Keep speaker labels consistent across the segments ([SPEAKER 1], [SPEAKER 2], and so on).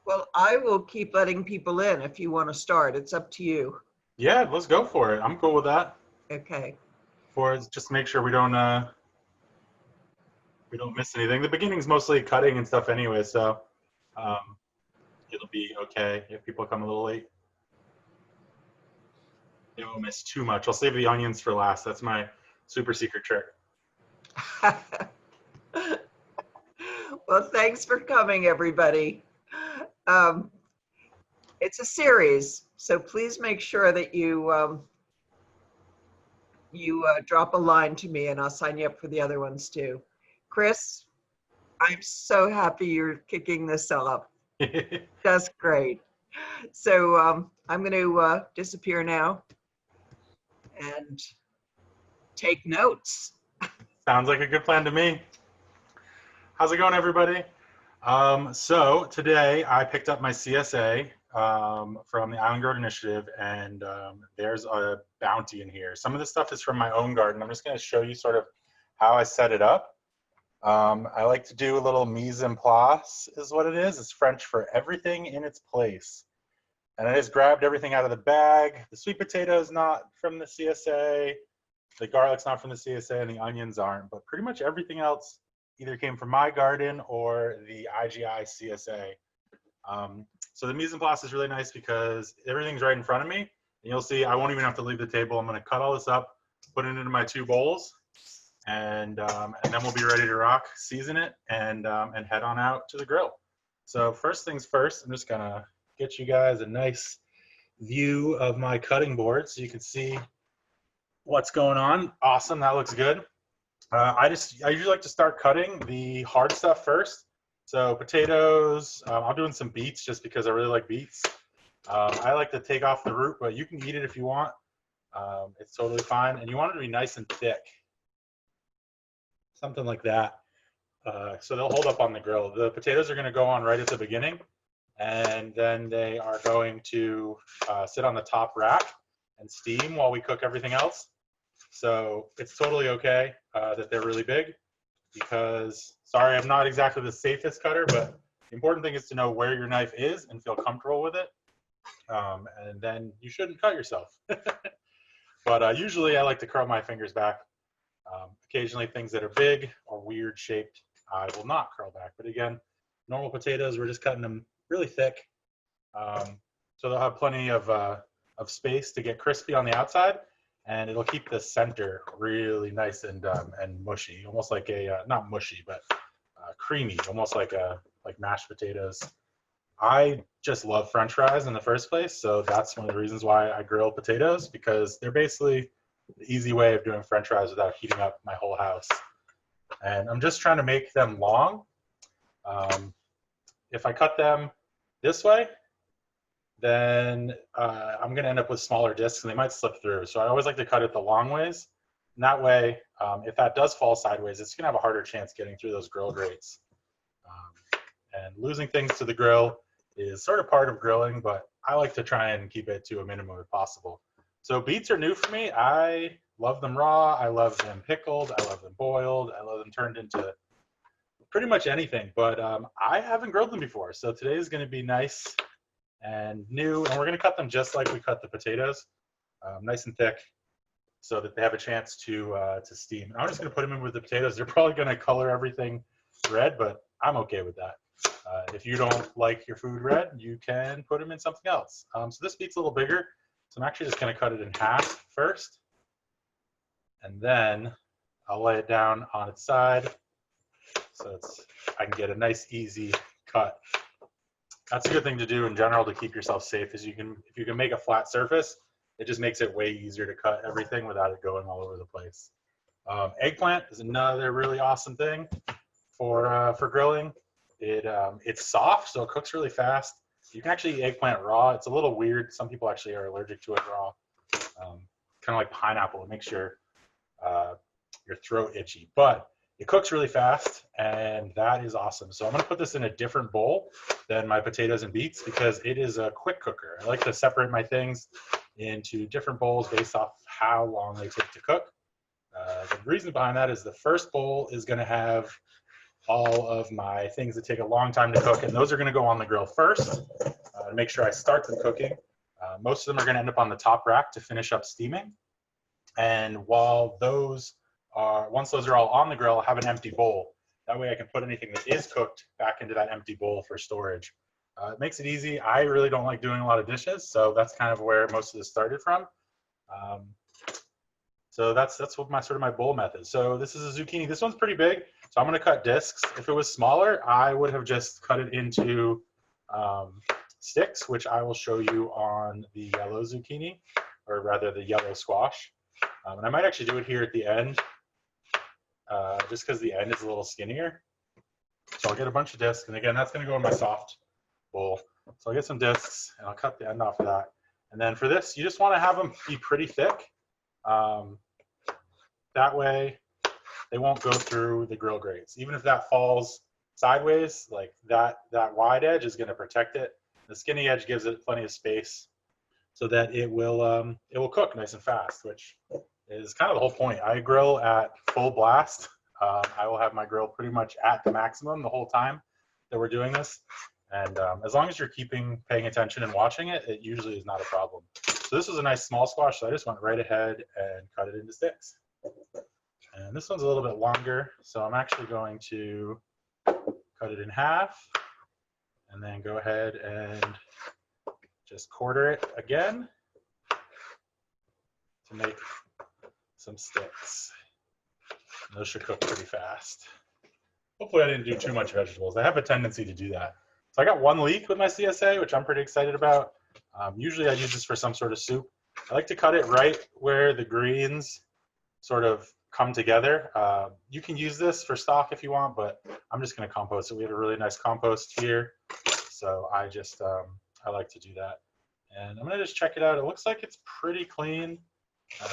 [SPEAKER 1] Well, I will keep letting people in if you want to start. It's up to you.
[SPEAKER 2] Yeah, let's go for it. I'm cool with that.
[SPEAKER 1] Okay.
[SPEAKER 2] For just make sure we don't miss anything. The beginning's mostly cutting and stuff anyway, so um, it'll be okay if people come a little late. They won't miss too much. I'll save the onions for last. That's my super secret trick.
[SPEAKER 1] Well, thanks for coming, everybody. Um, it's a series, so please make sure that you drop a line to me, and I'll sign you up for the other ones too. Chris, I'm so happy you're kicking this off. That's great. So I'm going to disappear now and take notes.
[SPEAKER 2] Sounds like a good plan to me. How's it going, everybody? So today I picked up my CSA from the Island Growth Initiative, and there's a bounty in here. Some of this stuff is from my own garden. I'm just going to show you sort of how I set it up. I like to do a little mise en place is what it is. It's French for everything in its place. And I just grabbed everything out of the bag. The sweet potato is not from the CSA. The garlic's not from the CSA, and the onions aren't. But pretty much everything else either came from my garden or the IGI CSA. So the mise en place is really nice because everything's right in front of me. And you'll see I won't even have to leave the table. I'm going to cut all this up, put it into my 2 bowls, and then we'll be ready to rock, season it, and head on out to the grill. So first things first, I'm just going to get you guys a nice view of my cutting board so you can see what's going on. Awesome, that looks good. I usually like to start cutting the hard stuff first. So potatoes, I'm doing some beets just because I really like beets. I like to take off the root, but you can eat it if you want. It's totally fine. And you want it to be nice and thick. Something like that. So they'll hold up on the grill. The potatoes are going to go on right at the beginning, and then they are going to sit on the top rack and steam while we cook everything else. So it's totally okay that they're really big because, sorry, I'm not exactly the safest cutter, but the important thing is to know where your knife is and feel comfortable with it. And then you shouldn't cut yourself. But usually I like to curl my fingers back. Occasionally things that are big or weird shaped, I will not curl back. But again, normal potatoes, we're just cutting them really thick. So they'll have plenty of space to get crispy on the outside, and it'll keep the center really nice and mushy, almost like a, not mushy, but creamy, almost like mashed potatoes. I just love French fries in the first place, so that's one of the reasons why I grill potatoes, because they're basically the easy way of doing French fries without heating up my whole house. And I'm just trying to make them long. If I cut them this way, then I'm going to end up with smaller discs and they might slip through. So I always like to cut it the long ways. And that way, if that does fall sideways, it's going to have a harder chance getting through those grill grates. And losing things to the grill is sort of part of grilling, but I like to try and keep it to a minimum if possible. So beets are new for me. I love them raw. I love them pickled. I love them boiled. I love them turned into pretty much anything, but I haven't grilled them before. So today is going to be nice and new, and we're going to cut them just like we cut the potatoes, nice and thick, so that they have a chance to steam. And I'm just going to put them in with the potatoes. They're probably going to color everything red, but I'm okay with that. If you don't like your food red, you can put them in something else. So this beet's a little bigger, so I'm actually just going to cut it in half first, and then I'll lay it down on its side so I can get a nice, easy cut. That's a good thing to do in general to keep yourself safe. Is if you can make a flat surface, it just makes it way easier to cut everything without it going all over the place. Eggplant is another really awesome thing for grilling. It's soft, so it cooks really fast. You can actually eat eggplant raw. It's a little weird. Some people actually are allergic to it raw. Kind of like pineapple. It makes your throat itchy, but it cooks really fast, and that is awesome. So I'm going to put this in a different bowl than my potatoes and beets because it is a quick cooker. I like to separate my things into different bowls based off how long they take to cook. The reason behind that is the first bowl is going to have all of my things that take a long time to cook, and those are going to go on the grill first to make sure I start them cooking. Most of them are going to end up on the top rack to finish up steaming. And while those are, once those are all on the grill, I have an empty bowl. That way I can put anything that is cooked back into that empty bowl for storage. It makes it easy. I really don't like doing a lot of dishes, so that's kind of where most of this started from. So that's what my sort of my bowl method. So this is a zucchini. This one's pretty big, so I'm going to cut discs. If it was smaller, I would have just cut it into sticks, which I will show you on the yellow zucchini, or rather the yellow squash. And I might actually do it here at the end, just because the end is a little skinnier. So I'll get a bunch of discs, and again, that's going to go in my soft bowl. So I'll get some discs, and I'll cut the end off of that. And then for this, you just want to have them be pretty thick. That way, they won't go through the grill grates. Even if that falls sideways, like that wide edge is going to protect it. The skinny edge gives it plenty of space so that it will cook nice and fast, which is kind of the whole point. I grill at full blast. I will have my grill pretty much at the maximum the whole time that we're doing this. And as long as you're paying attention and watching it, it usually is not a problem. So this was a nice small squash, so I just went right ahead and cut it into sticks. And this one's a little bit longer, so I'm actually going to cut it in half and then go ahead and just quarter it again to make some sticks. And those should cook pretty fast. Hopefully I didn't do too much vegetables. I have a tendency to do that. So I got one leek with my CSA, which I'm pretty excited about. Usually I use this for some sort of soup. I like to cut it right where the greens sort of come together. You can use this for stock if you want, but I'm just going to compost it. We have a really nice compost here, so I just I like to do that. And I'm going to just check it out. It looks like it's pretty clean.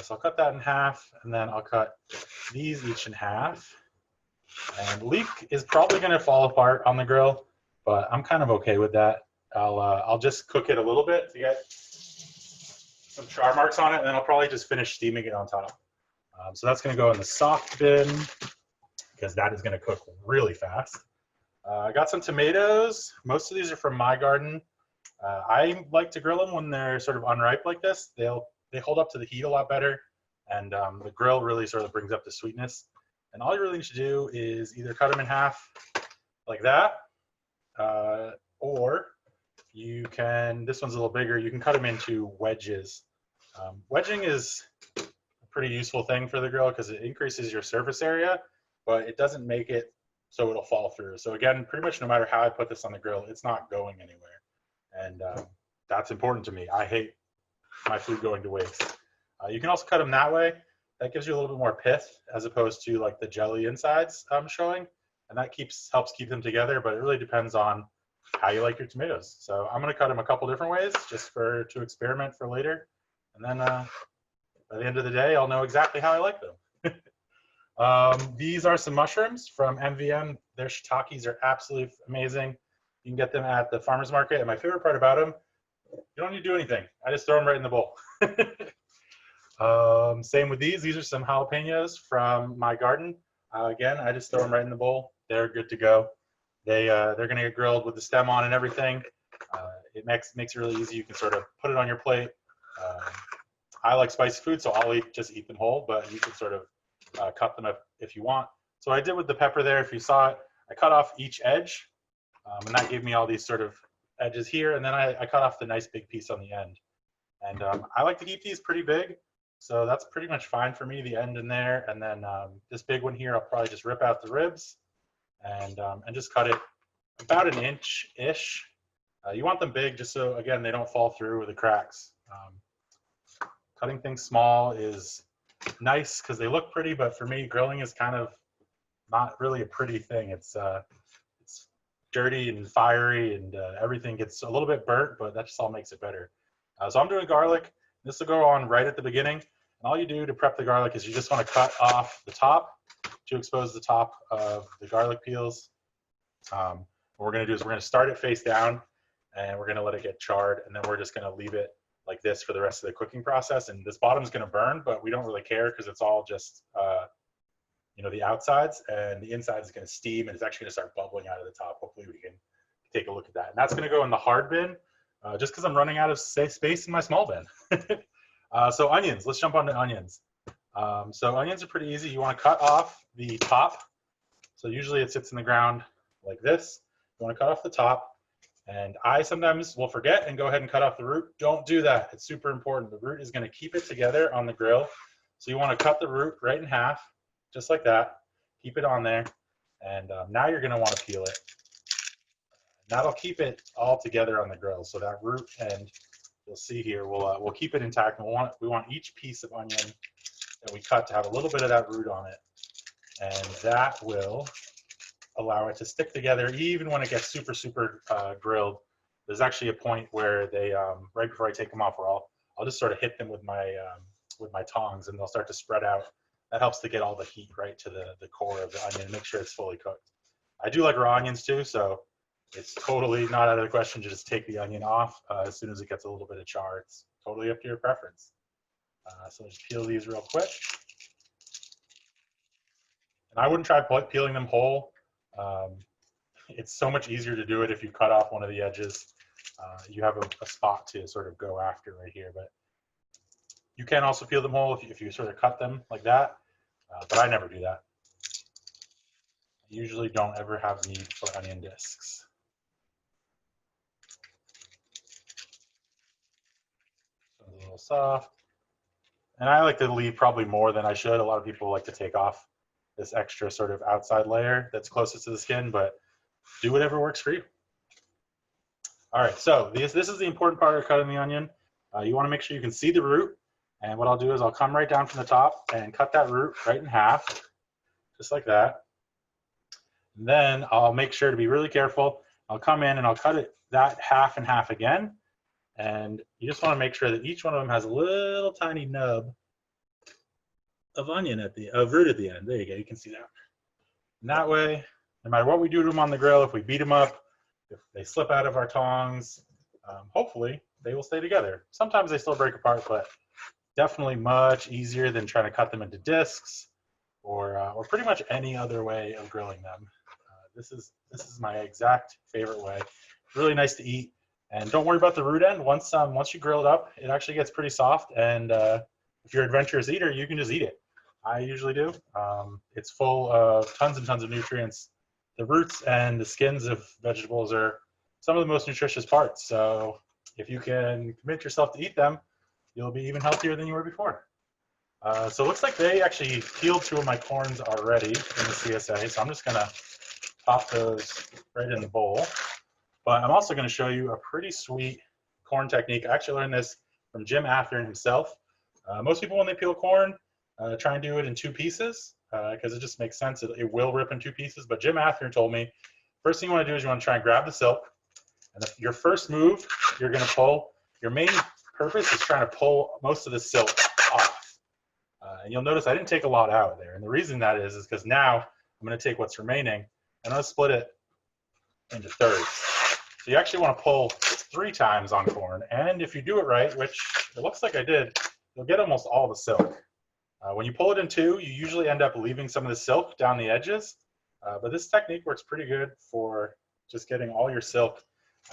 [SPEAKER 2] So I'll cut that in half, and then I'll cut these each in half. And leek is probably going to fall apart on the grill, but I'm kind of okay with that. I'll just cook it a little bit to get some char marks on it, and then I'll probably just finish steaming it on top. So that's going to go in the soft bin because that is going to cook really fast. I got some tomatoes. Most of these are from my garden. I like to grill them when they're sort of unripe like this. They hold up to the heat a lot better, and the grill really sort of brings up the sweetness. And all you really need to do is either cut them in half like that, or you can, this one's a little bigger, you can cut them into wedges. Wedging is a pretty useful thing for the grill because it increases your surface area, but it doesn't make it so it'll fall through. So again, pretty much no matter how I put this on the grill, it's not going anywhere. And that's important to me. I hate my food going to waste. You can also cut them that way. That gives you a little bit more pith as opposed to like the jelly insides I'm showing. And that helps keep them together, but it really depends on how you like your tomatoes. So I'm going to cut them a couple different ways just to experiment for later. And then by the end of the day, I'll know exactly how I like them. These are some mushrooms from MVM. Their shiitakes are absolutely amazing. You can get them at the farmer's market. And my favorite part about them, you don't need to do anything. I just throw them right in the bowl. Same with these. These are some jalapenos from my garden. Again, I just throw them right in the bowl. They're good to go. They're going to get grilled with the stem on and everything. It makes it really easy. You can sort of put it on your plate. I like spicy food, so I'll just eat them whole, but you can sort of cut them up if you want. So what I did with the pepper there, if you saw it, I cut off each edge, and that gave me all these sort of edges here, and then I cut off the nice big piece on the end. And I like to keep these pretty big, so that's pretty much fine for me, the end in there. And then this big one here, I'll probably just rip out the ribs and just cut it about an inch-ish. You want them big just so, again, they don't fall through with the cracks. Cutting things small is nice because they look pretty, but for me, grilling is kind of not really a pretty thing. It's dirty and fiery, and everything gets a little bit burnt, but that just all makes it better. So I'm doing garlic. This will go on right at the beginning. And all you do to prep the garlic is you just want to cut off the top to expose the top of the garlic peels. What we're going to do is we're going to start it face down, and we're going to let it get charred, and then we're just going to leave it like this for the rest of the cooking process. And this bottom is going to burn, but we don't really care because it's all just the outsides, and the inside is going to steam, and it's actually going to start bubbling out of the top. Hopefully we can take a look at that. And that's going to go in the hard bin, just because I'm running out of space in my small bin. So onions, let's jump on to onions. So onions are pretty easy. You want to cut off the top. So usually it sits in the ground like this. You want to cut off the top. And I sometimes will forget and go ahead and cut off the root. Don't do that. It's super important. The root is going to keep it together on the grill. So you want to cut the root right in half, just like that. Keep it on there. And now you're going to want to peel it. That'll keep it all together on the grill. So that root end, you'll see here, we'll keep it intact. We want each piece of onion that we cut to have a little bit of that root on it. And that will allow it to stick together even when it gets super, super grilled. There's actually a point where they, right before I take them off, I'll just sort of hit them with my tongs, and they'll start to spread out. That helps to get all the heat right to the core of the onion and make sure it's fully cooked. I do like raw onions too, so it's totally not out of the question to just take the onion off as soon as it gets a little bit of char. It's totally up to your preference. So just peel these real quick. And I wouldn't try peeling them whole. It's so much easier to do it if you cut off one of the edges. You have a spot to sort of go after right here, but you can also peel them whole if you sort of cut them like that, but I never do that. I usually don't ever have need for onion discs. So it's a little soft. And I like to leave probably more than I should. A lot of people like to take off this extra sort of outside layer that's closest to the skin, but do whatever works for you. All right, so this is the important part of cutting the onion. You want to make sure you can see the root. And what I'll do is I'll come right down from the top and cut that root right in half, just like that. And then I'll make sure to be really careful. I'll come in and I'll cut it that half and half again. And you just want to make sure that each one of them has a little tiny nub of onion of root at the end. There you go, you can see that. And that way, no matter what we do to them on the grill, if we beat them up, if they slip out of our tongs, hopefully they will stay together. Sometimes they still break apart, but definitely much easier than trying to cut them into discs or pretty much any other way of grilling them. This is my exact favorite way. Really nice to eat. And don't worry about the root end. Once you grill it up, it actually gets pretty soft. And if you're an adventurous eater, you can just eat it. I usually do. It's full of tons and tons of nutrients. The roots and the skins of vegetables are some of the most nutritious parts. So if you can commit yourself to eat them, you'll be even healthier than you were before. So it looks like they actually peeled 2 of my corns already in the CSA. So I'm just going to pop those right in the bowl. But I'm also going to show you a pretty sweet corn technique. I actually learned this from Jim Athern himself. Most people, when they peel corn, try and do it in 2 pieces because it just makes sense. It will rip in 2 pieces. But Jim Athern told me, first thing you want to do is you want to try and grab the silk. And your first move, you're going to pull. Your main purpose is trying to pull most of the silk off. And you'll notice I didn't take a lot out there. And the reason that is because now I'm going to take what's remaining and I'm going to split it into thirds. So you actually want to pull 3 times on corn. And if you do it right, which it looks like I did, you'll get almost all the silk. When you pull it in 2, you usually end up leaving some of the silk down the edges. But this technique works pretty good for just getting all your silk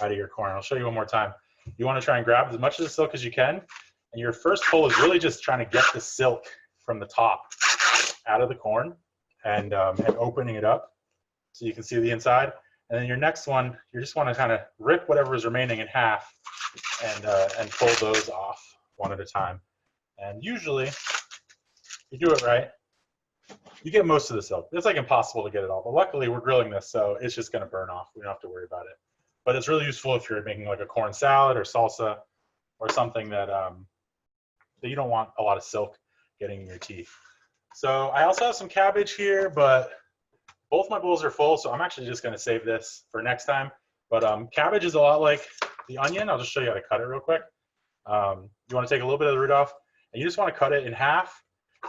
[SPEAKER 2] out of your corn. I'll show you one more time. You want to try and grab as much of the silk as you can. And your first pull is really just trying to get the silk from the top out of the corn and opening it up so you can see the inside. And then your next one, you just want to kind of rip whatever is remaining in half and pull those off one at a time. And usually, if you do it right, you get most of the silk. It's like impossible to get it all, but luckily we're grilling this, so it's just going to burn off. We don't have to worry about it. But it's really useful if you're making like a corn salad or salsa or something that you don't want a lot of silk getting in your teeth. So I also have some cabbage here, but both my bowls are full, so I'm actually just going to save this for next time. But cabbage is a lot like the onion. I'll just show you how to cut it real quick. You want to take a little bit of the root off, and you just want to cut it in half,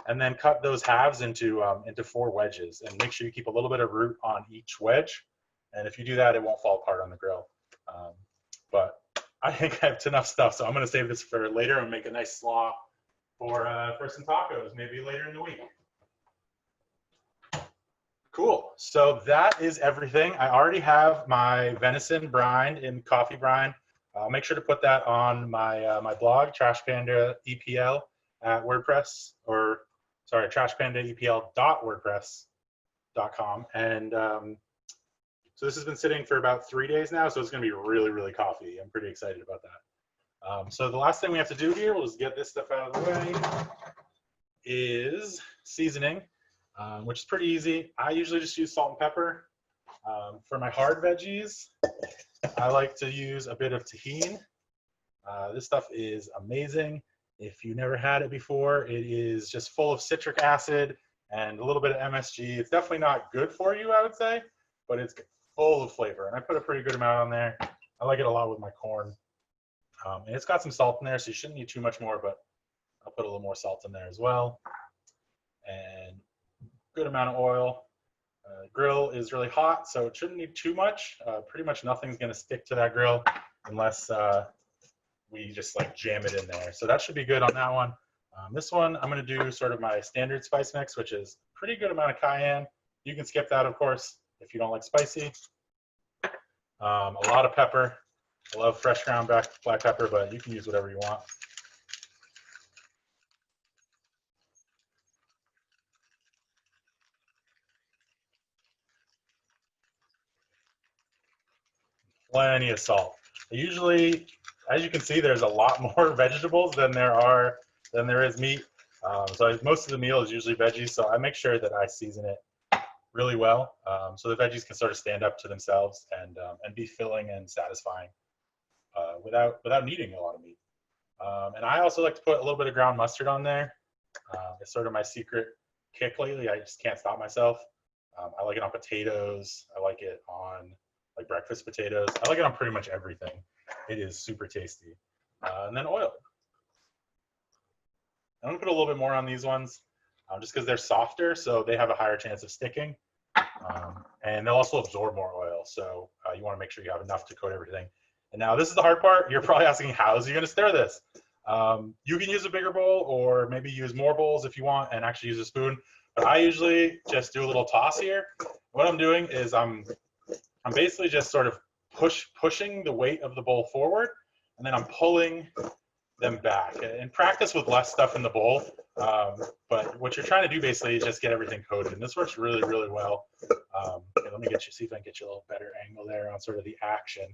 [SPEAKER 2] and then cut those halves into 4 wedges, and make sure you keep a little bit of root on each wedge. And if you do that, it won't fall apart on the grill. But I think I have enough stuff, so I'm going to save this for later and make a nice slaw for some tacos, maybe later in the week. Cool. So that is everything. I already have my venison brine in coffee brine. I'll make sure to put that on my my blog, Trash Panda EPL at WordPress, or sorry, trashpandaepl.wordpress.com. And so this has been sitting for about 3 days now, so it's going to be really, really coffee. I'm pretty excited about that. So the last thing we have to do here, we'll just get this stuff out of the way, is seasoning, which is pretty easy. I usually just use salt and pepper. For my hard veggies, I like to use a bit of tahini. This stuff is amazing. If you never had it before, it is just full of citric acid and a little bit of MSG. It's definitely not good for you, I would say, but it's full of flavor. And I put a pretty good amount on there. I like it a lot with my corn. And it's got some salt in there, so you shouldn't need too much more, but I'll put a little more salt in there as well. And good amount of oil. Grill is really hot, so it shouldn't need too much. Pretty much nothing's going to stick to that grill unless we just like jam it in there. So that should be good on that one. This one, I'm going to do sort of my standard spice mix, which is a pretty good amount of cayenne. You can skip that, of course, if you don't like spicy. A lot of pepper. I love fresh ground black pepper, but you can use whatever you want. Plenty of salt. Usually, as you can see, there's a lot more vegetables than there is meat. So most of the meal is usually veggies, so I make sure that I season it really well, so the veggies can sort of stand up to themselves and be filling and satisfying without needing a lot of meat. And I also like to put a little bit of ground mustard on there. It's sort of my secret kick lately. I just can't stop myself. I like it on potatoes. I like it on like breakfast potatoes. I like it on pretty much everything. It is super tasty. And then oil. I'm gonna put a little bit more on these ones just because they're softer, so they have a higher chance of sticking. And they'll also absorb more oil, so you wanna make sure you have enough to coat everything. And now this is the hard part. You're probably asking, how is you gonna stir this? You can use a bigger bowl, or maybe use more bowls if you want and actually use a spoon. But I usually just do a little toss here. What I'm doing is I'm basically just sort of pushing the weight of the bowl forward, and then I'm pulling them back. And practice with less stuff in the bowl. But what you're trying to do basically is just get everything coated. And this works really, really well. Okay, let me see if I can get you a little better angle there on sort of the action.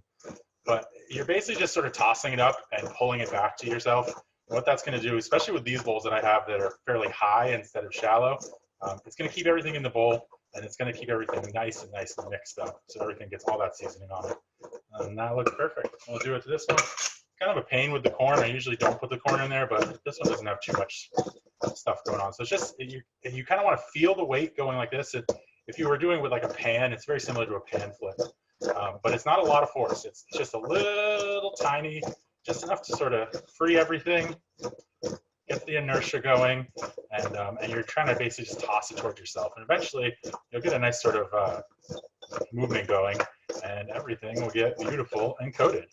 [SPEAKER 2] But you're basically just sort of tossing it up and pulling it back to yourself. What that's going to do, especially with these bowls that I have that are fairly high instead of shallow, it's going to keep everything in the bowl, and it's going to keep everything nice and mixed up, so everything gets all that seasoning on it. And that looks perfect. We'll do it to this one. It's kind of a pain with the corn. I usually don't put the corn in there, but this one doesn't have too much stuff going on. So it's just, you kind of want to feel the weight going like this. If you were doing with like a pan, it's very similar to a pan flip. But it's not a lot of force. It's just a little tiny, just enough to sort of free everything, get the inertia going, and you're trying to basically just toss it towards yourself. And eventually, you'll get a nice sort of movement going, and everything will get beautiful and coated.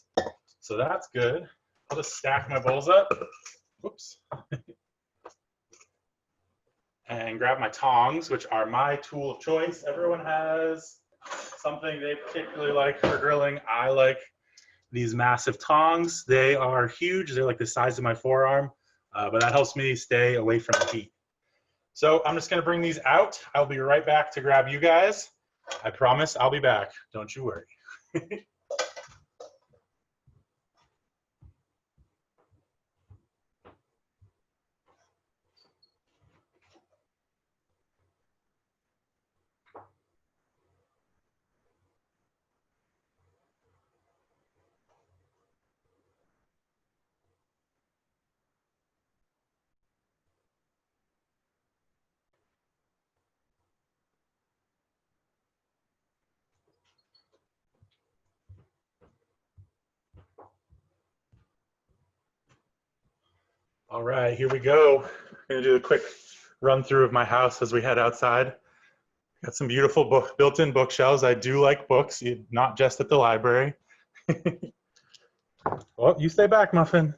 [SPEAKER 2] So that's good. I'll just stack my bowls up. Whoops. And grab my tongs, which are my tool of choice. Everyone has something they particularly like for grilling. I like these massive tongs. They are huge. They're like the size of my forearm, but that helps me stay away from the heat. So I'm just gonna bring these out. I'll be right back to grab you guys. I promise I'll be back. Don't you worry. All right, here we go. I'm gonna do a quick run through of my house as we head outside. Got some beautiful built-in bookshelves. I do like books, not just at the library. Well, you stay back, Muffin.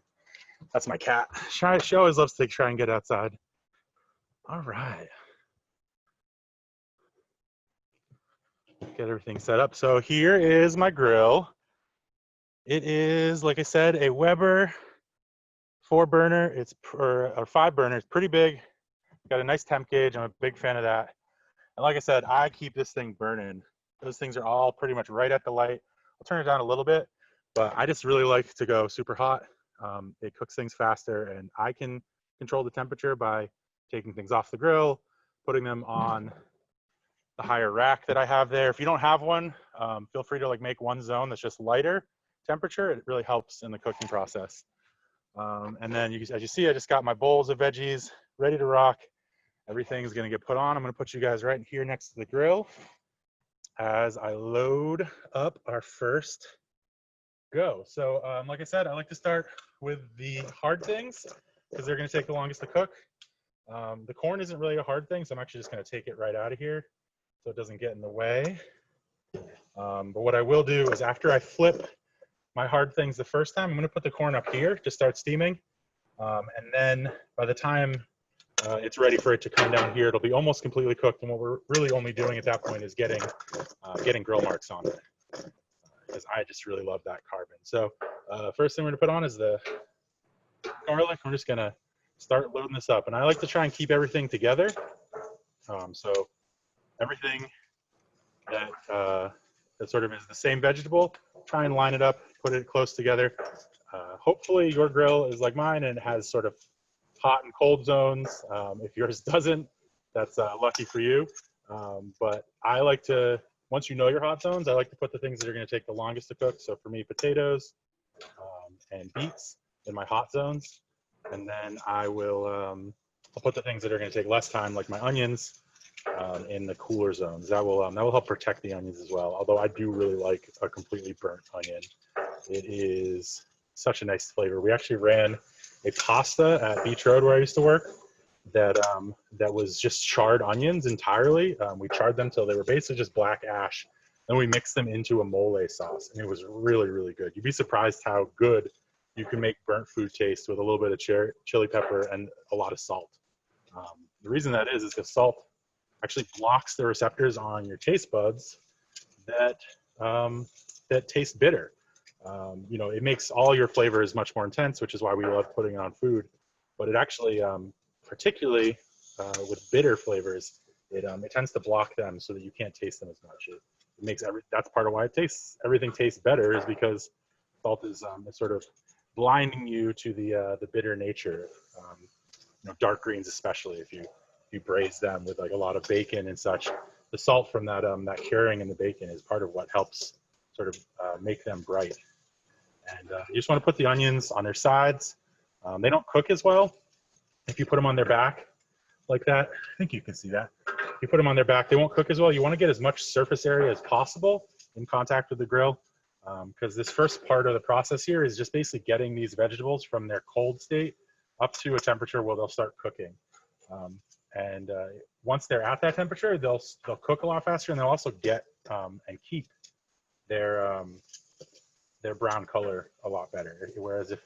[SPEAKER 2] That's my cat. She always loves to try and get outside. All right. get everything set up. So here is my grill. It is, like I said, a Weber 4-burner. It's or 5-burner. It's pretty big. Got a nice temp gauge. I'm a big fan of that. And like I said, I keep this thing burning. Those things are all pretty much right at the light. I'll turn it down a little bit, but I just really like to go super hot. It cooks things faster, and I can control the temperature by taking things off the grill, putting them on the higher rack that I have there. If you don't have one, feel free to like make one zone that's just lighter temperature. It really helps in the cooking process. And then as you see, I just got my bowls of veggies ready to rock. Everything's gonna get put on. I'm gonna put you guys right here next to the grill as I load up our first go. So like I said, I like to start with the hard things because they're gonna take the longest to cook. The corn isn't really a hard thing, so I'm actually just gonna take it right out of here so it doesn't get in the way. But what I will do is after I flip my hard things the first time, I'm gonna put the corn up here to start steaming. And then by the time it's ready for it to come down here, it'll be almost completely cooked. And what we're really only doing at that point is getting grill marks on it, because I just really love that carbon. So first thing we're gonna put on is the garlic. I'm just gonna start loading this up. And I like to try and keep everything together. So everything that sort of is the same vegetable, try and line it up, put it close together. Hopefully your grill is like mine and it has sort of hot and cold zones. If yours doesn't, that's lucky for you. But I like to, once you know your hot zones, I like to put the things that are gonna take the longest to cook. So for me, potatoes and beets in my hot zones. And then I'll put the things that are gonna take less time, like my onions, in the cooler zones. That will help protect the onions as well. Although I do really like a completely burnt onion. It is such a nice flavor. We actually ran a pasta at Beach Road where I used to work that was just charred onions entirely. We charred them till they were basically just black ash. Then we mixed them into a mole sauce, and it was really, really good. You'd be surprised how good you can make burnt food taste with a little bit of chili pepper and a lot of salt. The reason that is because salt actually blocks the receptors on your taste buds that taste bitter. It makes all your flavors much more intense, which is why we love putting it on food. But it actually, particularly with bitter flavors, it tends to block them so that you can't taste them as much. It makes that's part of why everything tastes better, is because salt is sort of blinding you to the bitter nature. Dark greens, especially if you braise them with like a lot of bacon and such, the salt from that curing in the bacon is part of what helps sort of make them bright. And you just want to put the onions on their sides. They don't cook as well if you put them on their back like that. I think you can see that. If you put them on their back, they won't cook as well. You want to get as much surface area as possible in contact with the grill, because this first part of the process here is just basically getting these vegetables from their cold state up to a temperature where they'll start cooking. And once they're at that temperature, they'll cook a lot faster, and they'll also get and keep their brown color a lot better. Whereas if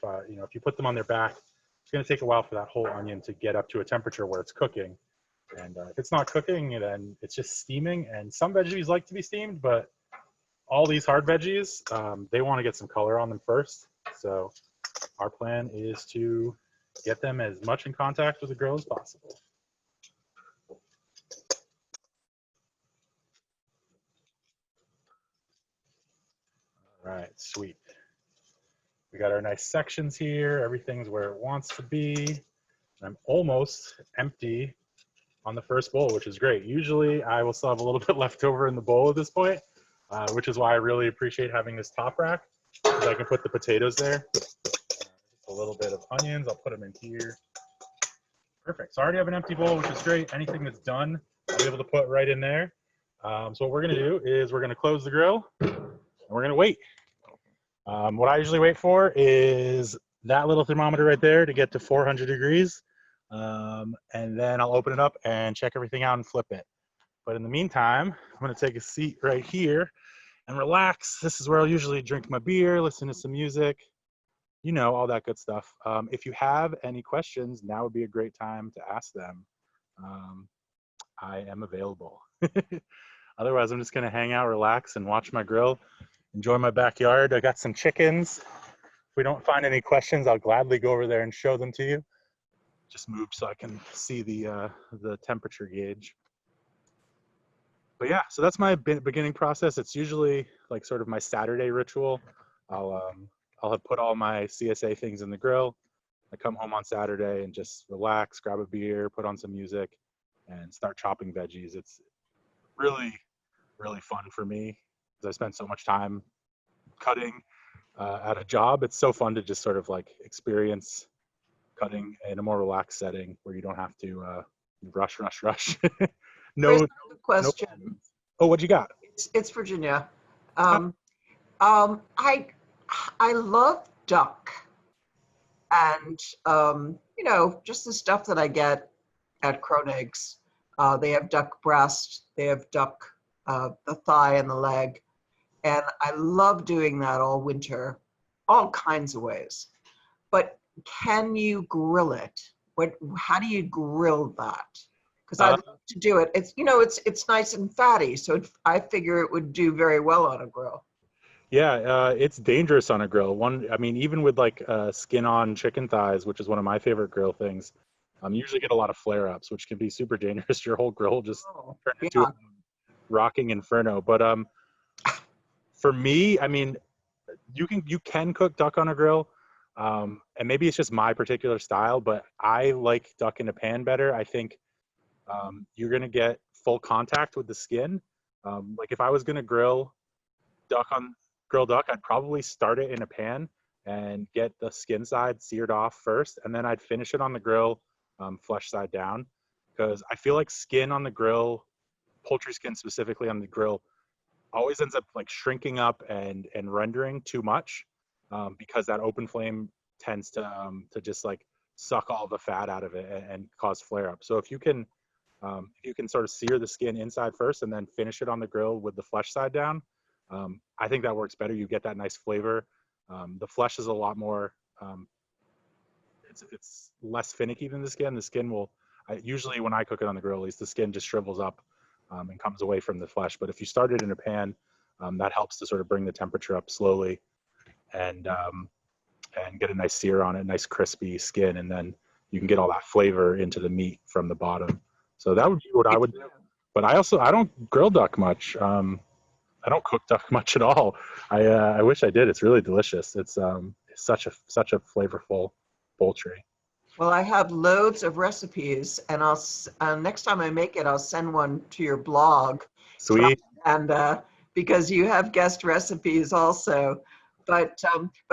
[SPEAKER 2] you put them on their back, it's going to take a while for that whole onion to get up to a temperature where it's cooking. And if it's not cooking, then it's just steaming. And some veggies like to be steamed, but all these hard veggies, they want to get some color on them first. So our plan is to get them as much in contact with the grill as possible. All right, sweet. We got our nice sections here. Everything's where it wants to be. I'm almost empty on the first bowl, which is great. Usually I will still have a little bit left over in the bowl at this point, which is why I really appreciate having this top rack, because I can put the potatoes there. A little bit of onions, I'll put them in here. Perfect. So I already have an empty bowl, which is great. Anything that's done, I'll be able to put right in there. So what we're gonna do is we're gonna close the grill and we're gonna wait. What I usually wait for is that little thermometer right there to get to 400 degrees. And then I'll open it up and check everything out and flip it. But in the meantime, I'm gonna take a seat right here and relax. This is where I'll usually drink my beer, listen to some music, all that good stuff. If you have any questions, now would be a great time to ask them. I am available. Otherwise, I'm just going to hang out, relax, and watch my grill, enjoy my backyard. I got some chickens. If we don't find any questions, I'll gladly go over there and show them to you. Just moved so I can see the temperature gauge. But yeah, so that's my beginning process. It's usually like sort of my Saturday ritual. I'll have put all my CSA things in the grill. I come home on Saturday and just relax, grab a beer, put on some music, and start chopping veggies. It's really, really fun for me because I spend so much time cutting at a job. It's so fun to just sort of like experience cutting in a more relaxed setting where you don't have to rush.
[SPEAKER 1] Chris,
[SPEAKER 2] No,
[SPEAKER 1] I have a question.
[SPEAKER 2] no. Oh, what you got?
[SPEAKER 1] It's Virginia. I love duck, and just the stuff that I get at Kronig's. They have duck breast, they have duck, the thigh and the leg, and I love doing that all winter, all kinds of ways. But can you grill it? How do you grill that? Because I'd love to do it. It's nice and fatty, so I figure it would do very well on a grill.
[SPEAKER 2] Yeah, it's dangerous on a grill. I mean, even with like skin-on chicken thighs, which is one of my favorite grill things, you usually get a lot of flare-ups, which can be super dangerous. Your whole grill just turn into a rocking inferno. But for me, I mean, you can cook duck on a grill, and maybe it's just my particular style, but I like duck in a pan better. I think you're gonna get full contact with the skin. Like if I was gonna grill duck, I'd probably start it in a pan and get the skin side seared off first, and then I'd finish it on the grill, flesh side down, because I feel like skin on the grill, poultry skin specifically on the grill, always ends up like shrinking up and rendering too much, because that open flame tends to just like suck all the fat out of it and cause flare up. So if you can sort of sear the skin inside first and then finish it on the grill with the flesh side down, I think that works better. You get that nice flavor. The flesh is a lot more, it's less finicky than the skin. The skin usually when I cook it on the grill, at least the skin just shrivels up and comes away from the flesh. But if you start it in a pan, that helps to sort of bring the temperature up slowly and get a nice sear on it, nice crispy skin, and then you can get all that flavor into the meat from the bottom. So that would be what I would do. But I don't grill duck much. I don't cook duck much at all. I wish I did. It's really delicious. It's such a flavorful poultry.
[SPEAKER 1] Well, I have loads of recipes, and next time I make it, I'll send one to your blog.
[SPEAKER 2] Sweet.
[SPEAKER 1] And because you have guest recipes also, but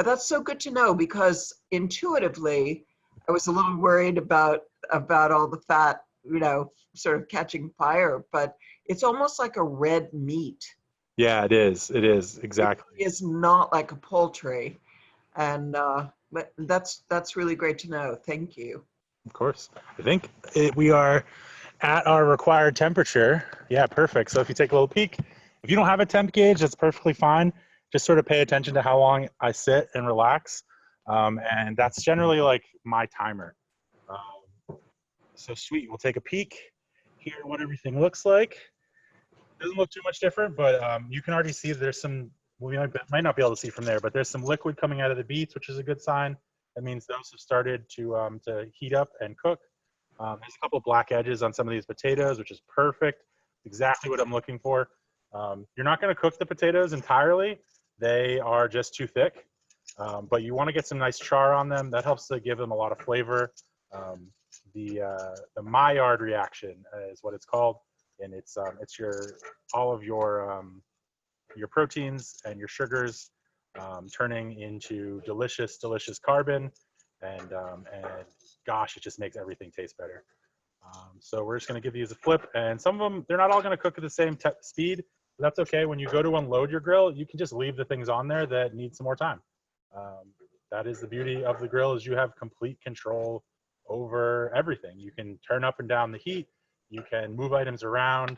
[SPEAKER 1] that's so good to know, because intuitively, I was a little worried about all the fat, sort of catching fire. But it's almost like a red meat.
[SPEAKER 2] Yeah, it is. It is, exactly.
[SPEAKER 1] It is not like a poultry, and but that's really great to know. Thank you.
[SPEAKER 2] Of course. I think we are at our required temperature. Yeah, perfect. So if you take a little peek, if you don't have a temp gauge, that's perfectly fine. Just sort of pay attention to how long I sit and relax, and that's generally like my timer. So sweet. We'll take a peek here what everything looks like. Doesn't look too much different, but you can already see there's some, we might not be able to see from there, but there's some liquid coming out of the beets, which is a good sign. That means those have started to heat up and cook. There's a couple of black edges on some of these potatoes, which is perfect. Exactly what I'm looking for. You're not going to cook the potatoes entirely. They are just too thick, but you want to get some nice char on them. That helps to give them a lot of flavor. The Maillard reaction is what it's called. And it's all of your proteins and your sugars turning into delicious carbon, and gosh, it just makes everything taste better. So we're just going to give these a flip, and some of them, they're not all going to cook at the same speed, but that's okay. When you go to unload your grill, you can just leave the things on there that need some more time. That is the beauty of the grill, is you have complete control over everything. You can turn up and down the heat. You can move items around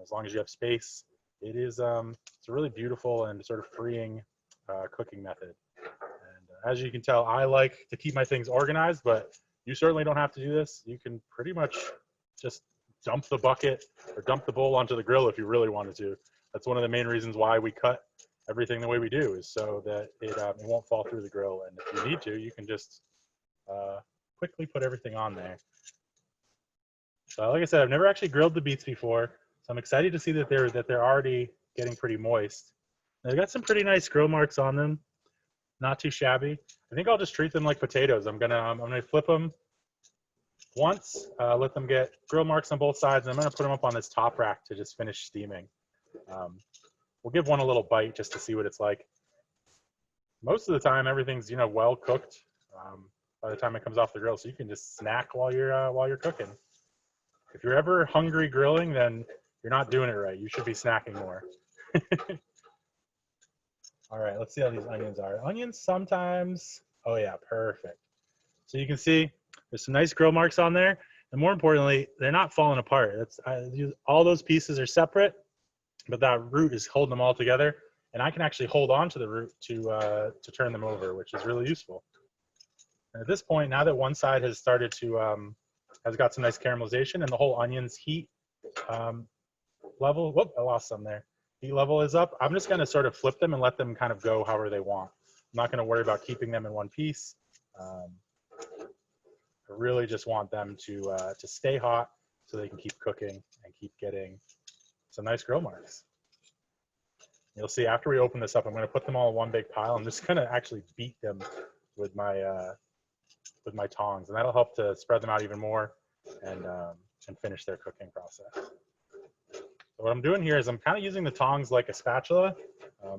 [SPEAKER 2] as long as you have space. It's a really beautiful and sort of freeing cooking method. And as you can tell, I like to keep my things organized, but you certainly don't have to do this. You can pretty much just dump the bucket or dump the bowl onto the grill if you really wanted to. That's one of the main reasons why we cut everything the way we do, is so that it won't fall through the grill. And if you need to, you can just quickly put everything on there. So like I said, I've never actually grilled the beets before, so I'm excited to see that they're already getting pretty moist. They've got some pretty nice grill marks on them, not too shabby. I think I'll just treat them like potatoes. I'm gonna flip them once, let them get grill marks on both sides, and I'm gonna put them up on this top rack to just finish steaming. We'll give one a little bite just to see what it's like. Most of the time, everything's well cooked by the time it comes off the grill, so you can just snack while you're cooking. If you're ever hungry grilling, then you're not doing it right. You should be snacking more. All right, let's see how these onions are. Onions sometimes, oh yeah, perfect. So you can see there's some nice grill marks on there, and more importantly, they're not falling apart. All those pieces are separate, but that root is holding them all together, and I can actually hold on to the root to turn them over, which is really useful. And at this point, now that one side has started to has got some nice caramelization, and the whole onion's heat level, whoop, I lost some there. Heat level is up. I'm just going to sort of flip them and let them kind of go however they want. I'm not going to worry about keeping them in one piece. I really just want them to stay hot so they can keep cooking and keep getting some nice grill marks. You'll see after we open this up, I'm going to put them all in one big pile. I'm just going to actually beat them with my tongs, and that'll help to spread them out even more and finish their cooking process. So what I'm doing here is I'm kind of using the tongs like a spatula.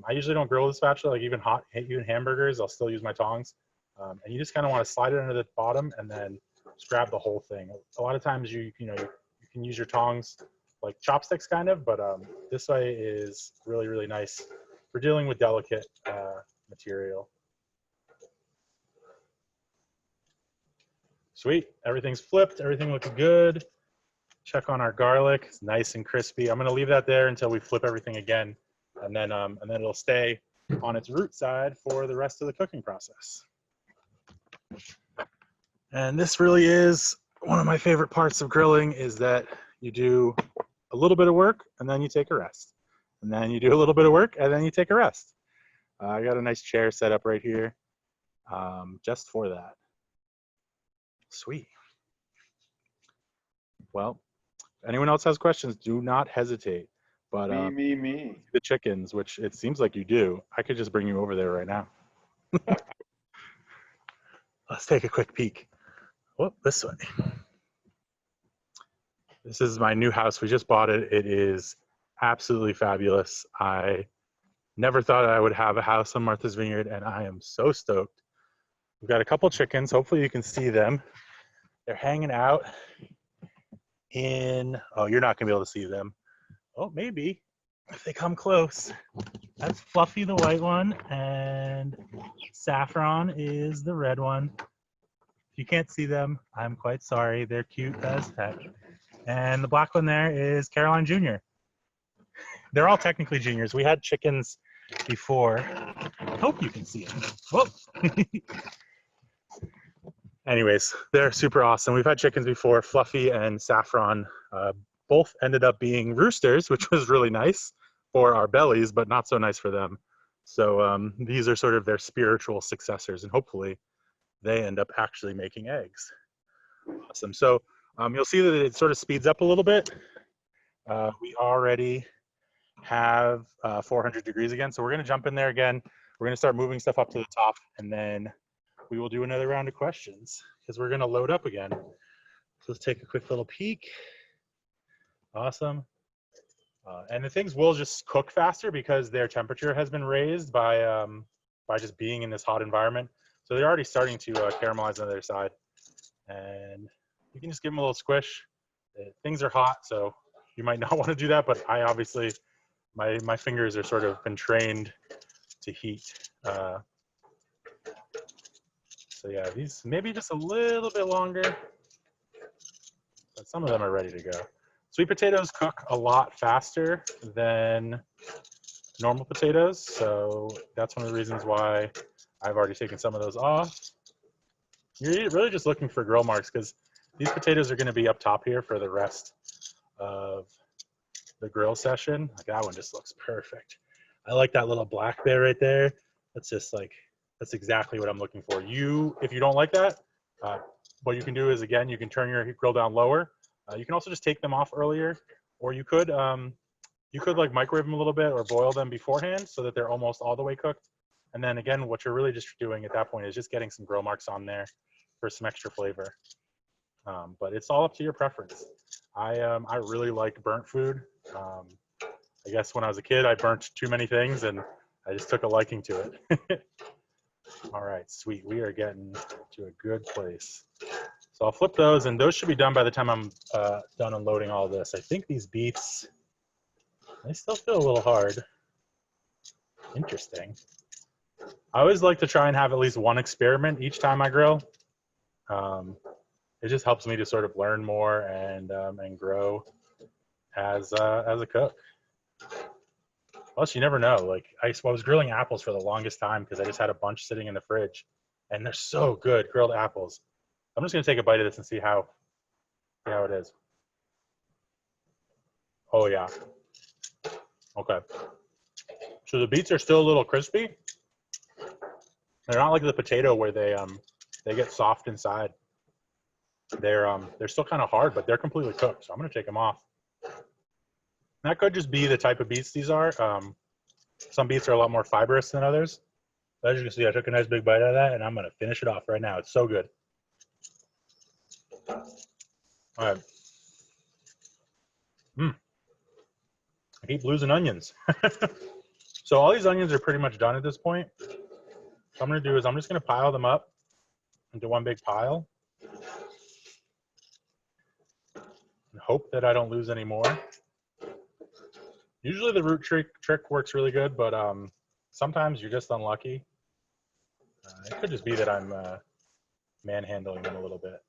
[SPEAKER 2] I usually don't grill with a spatula, like even hamburgers, I'll still use my tongs. And you just kind of want to slide it under the bottom and then just grab the whole thing. A lot of times you can use your tongs like chopsticks kind of, but this way is really, really nice for dealing with delicate material. Sweet, everything's flipped, everything looks good. Check on our garlic, it's nice and crispy. I'm gonna leave that there until we flip everything again, and then it'll stay on its root side for the rest of the cooking process. And this really is one of my favorite parts of grilling, is that you do a little bit of work and then you take a rest. And then you do a little bit of work and then you take a rest. I got a nice chair set up right here just for that. Sweet. Well, if anyone else has questions, do not hesitate. But
[SPEAKER 3] me.
[SPEAKER 2] The chickens, which it seems like you do, I could just bring you over there right now. Let's take a quick peek. Whoop, this way. This is my new house. We just bought it. It is absolutely fabulous. I never thought I would have a house on Martha's Vineyard, and I am so stoked. We've got a couple chickens. Hopefully you can see them. They're hanging out in, oh, you're not gonna be able to see them. Oh, maybe if they come close. That's Fluffy, the white one, and Saffron is the red one. If you can't see them, I'm quite sorry. They're cute as heck. And the black one there is Caroline Jr. They're all technically juniors. We had chickens before. I hope you can see them. Whoop. Anyways, they're super awesome. We've had chickens before. Fluffy and Saffron both ended up being roosters, which was really nice for our bellies, but not so nice for them. So these are sort of their spiritual successors, and hopefully they end up actually making eggs. Awesome. So you'll see that it sort of speeds up a little bit. We already have 400 degrees again, so we're going to jump in there again. We're going to start moving stuff up to the top, and then we will do another round of questions because we're going to load up again. So let's take a quick little peek. Awesome. And the things will just cook faster because their temperature has been raised by just being in this hot environment. So they're already starting to caramelize on the other side. And you can just give them a little squish. Things are hot, so you might not want to do that, but I obviously, my fingers are sort of been trained to heat. So yeah, these maybe just a little bit longer, but some of them are ready to go. Sweet potatoes cook a lot faster than normal potatoes, so that's one of the reasons why I've already taken some of those off. You're really just looking for grill marks because these potatoes are going to be up top here for the rest of the grill session. Like that one just looks perfect. I like that little black there right there. That's just like, that's exactly what I'm looking for. If you don't like that, what you can do is, again, you can turn your grill down lower. You can also just take them off earlier, or you could like microwave them a little bit or boil them beforehand so that they're almost all the way cooked. And then again, what you're really just doing at that point is just getting some grill marks on there for some extra flavor. But it's all up to your preference. I really like burnt food. I guess when I was a kid, I burnt too many things and I just took a liking to it. All right, sweet. We are getting to a good place. So I'll flip those, and those should be done by the time I'm done unloading all this. I think these beets, they still feel a little hard. Interesting. I always like to try and have at least one experiment each time I grill. It just helps me to sort of learn more and grow as a cook. Plus, you never know. Like I was grilling apples for the longest time because I just had a bunch sitting in the fridge, and they're so good, grilled apples. I'm just gonna take a bite of this and see how it is. Oh yeah. Okay. So the beets are still a little crispy. They're not like the potato where they get soft inside. They're still kind of hard, but they're completely cooked. So I'm gonna take them off. That could just be the type of beets these are. Some beets are a lot more fibrous than others. As you can see, I took a nice big bite out of that, and I'm gonna finish it off right now. It's so good. All right. I keep losing onions. So all these onions are pretty much done at this point. What I'm going to do is I'm just going to pile them up into one big pile and hope that I don't lose any more. Usually the root trick works really good, but sometimes you're just unlucky. It could just be that I'm manhandling them a little bit.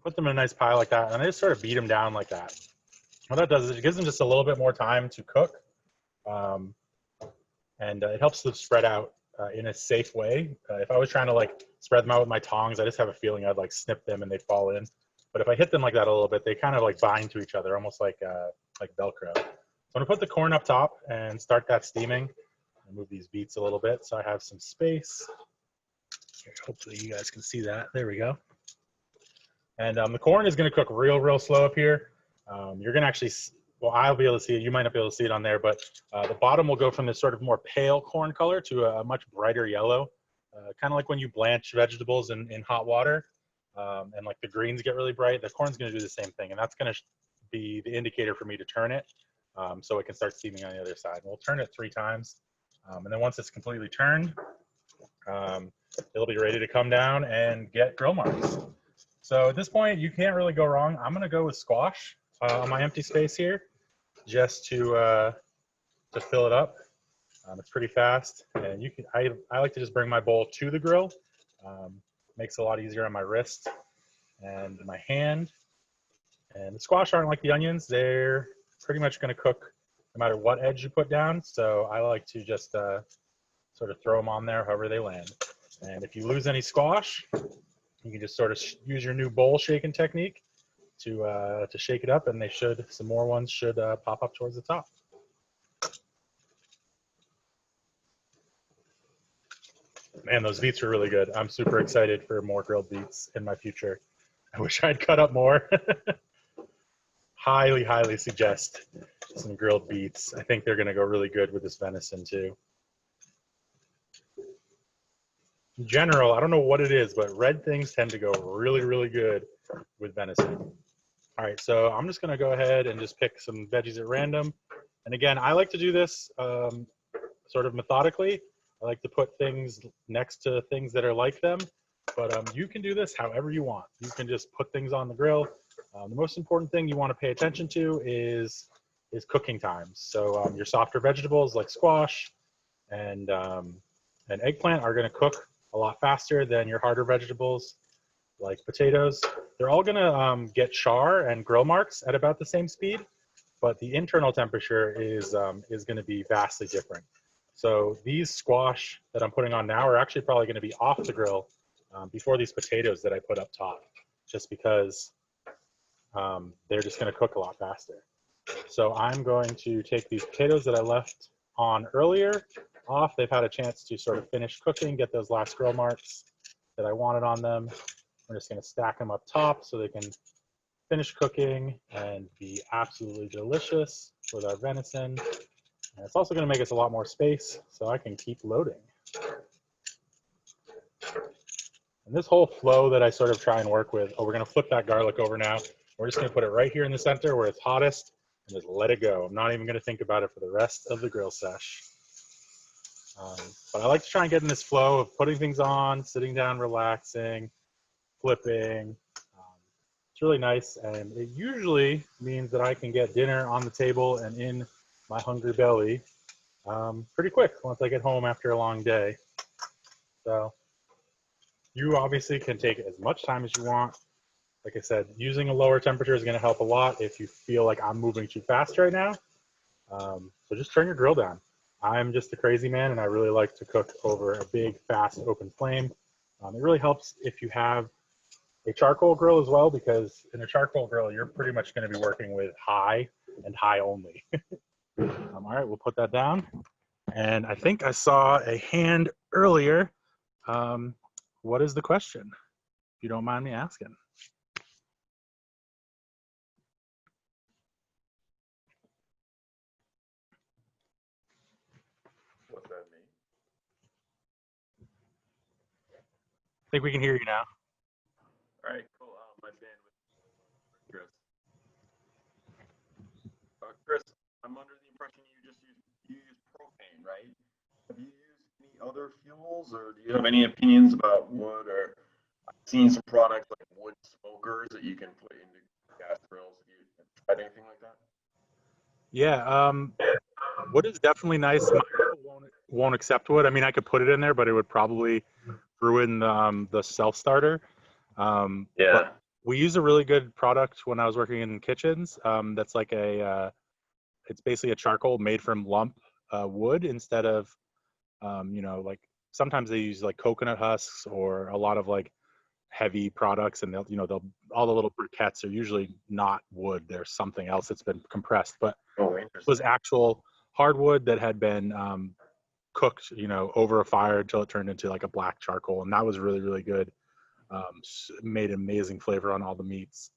[SPEAKER 2] Put them in a nice pile like that, and I just sort of beat them down like that. What that does is it gives them just a little bit more time to cook, and it helps them spread out in a safe way. If I was trying to like spread them out with my tongs, I just have a feeling I'd like snip them and they'd fall in. But if I hit them like that a little bit, they kind of like bind to each other, almost like Velcro. So I'm gonna put the corn up top and start that steaming. I'll move these beets a little bit so I have some space. Here, hopefully you guys can see that. There we go. And the corn is going to cook real slow up here. You're going to actually, well, I'll be able to see it. You might not be able to see it on there, but the bottom will go from this sort of more pale corn color to a much brighter yellow, kind of like when you blanch vegetables in hot water and like the greens get really bright. The corn's going to do the same thing, and that's going to be the indicator for me to turn it so it can start steaming on the other side. We'll turn it 3 times, and then once it's completely turned, it'll be ready to come down and get grill marks. So at this point, you can't really go wrong. I'm gonna go with squash on my empty space here, just to fill it up. It's pretty fast, and you can. I like to just bring my bowl to the grill. Makes it a lot easier on my wrist and my hand. And the squash aren't like the onions; they're pretty much gonna cook no matter what edge you put down. So I like to just sort of throw them on there however they land. And if you lose any squash, you can just sort of use your new bowl shaking technique to shake it up, and some more ones should pop up towards the top. Man, those beets are really good. I'm super excited for more grilled beets in my future. I wish I'd cut up more. Highly suggest some grilled beets. I think they're going to go really good with this venison too. In general, I don't know what it is, but red things tend to go really good with venison. All right, so I'm just gonna go ahead and just pick some veggies at random. And again, I like to do this sort of methodically. I like to put things next to things that are like them, but you can do this however you want. You can just put things on the grill. The most important thing you want to pay attention to is cooking times. So your softer vegetables like squash and eggplant are gonna cook a lot faster than your harder vegetables like potatoes. They're all gonna get char and grill marks at about the same speed, but the internal temperature is gonna be vastly different. So these squash that I'm putting on now are actually probably going to be off the grill before these potatoes that I put up top, just because they're just going to cook a lot faster. So I'm going to take these potatoes that I left on earlier off. They've had a chance to sort of finish cooking, get those last grill marks that I wanted on them. We're just going to stack them up top so they can finish cooking and be absolutely delicious with our venison. And it's also going to make us a lot more space so I can keep loading. And this whole flow that I sort of try and work with, we're going to flip that garlic over now. We're just going to put it right here in the center where it's hottest and just let it go. I'm not even going to think about it for the rest of the grill sesh. But I like to try and get in this flow of putting things on, sitting down, relaxing, flipping. It's really nice, and it usually means that I can get dinner on the table and in my hungry belly pretty quick once I get home after a long day. So you obviously can take as much time as you want. Like I said, using a lower temperature is going to help a lot if you feel like I'm moving too fast right now. So just turn your grill down. I'm just a crazy man, and I really like to cook over a big, fast, open flame. It really helps if you have a charcoal grill as well, because in a charcoal grill, you're pretty much going to be working with high and high only. All right, we'll put that down. And I think I saw a hand earlier. What is the question, if you don't mind me asking?
[SPEAKER 3] What's that mean?
[SPEAKER 2] I think we can hear you now.
[SPEAKER 3] All right, cool. My bandwidth, Chris. Chris, I'm under the impression you use propane, right? Have you used any other fuels, or do you have any opinions about wood? Or I've seen some products like wood smokers that you can put into gas grills. Have you tried anything like that?
[SPEAKER 2] Yeah, wood is definitely nice. My grill won't accept wood. I mean, I could put it in there, but it would probably ruin the self-starter.
[SPEAKER 3] Yeah.
[SPEAKER 2] But we use a really good product when I was working in kitchens. That's like it's basically a charcoal made from lump wood instead of, like sometimes they use like coconut husks or a lot of like heavy products, and they'll all the little briquettes are usually not wood. There's something else that's been compressed, but it was actual hardwood that had been cooked, over a fire until it turned into like a black charcoal, and that was really, really good. Made amazing flavor on all the meats.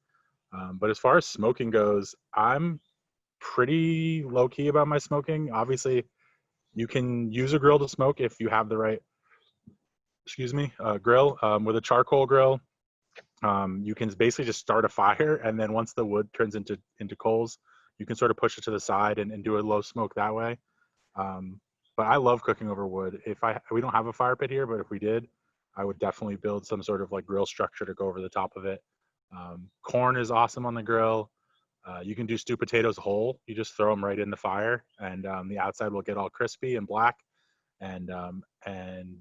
[SPEAKER 2] But as far as smoking goes, I'm pretty low key about my smoking. Obviously, you can use a grill to smoke if you have the right, grill. With a charcoal grill, you can basically just start a fire, and then once the wood turns into coals, you can sort of push it to the side and do a low smoke that way. But I love cooking over wood. We don't have a fire pit here, but if we did, I would definitely build some sort of like grill structure to go over the top of it. Corn is awesome on the grill. You can do stewed potatoes whole. You just throw them right in the fire, and the outside will get all crispy and black. And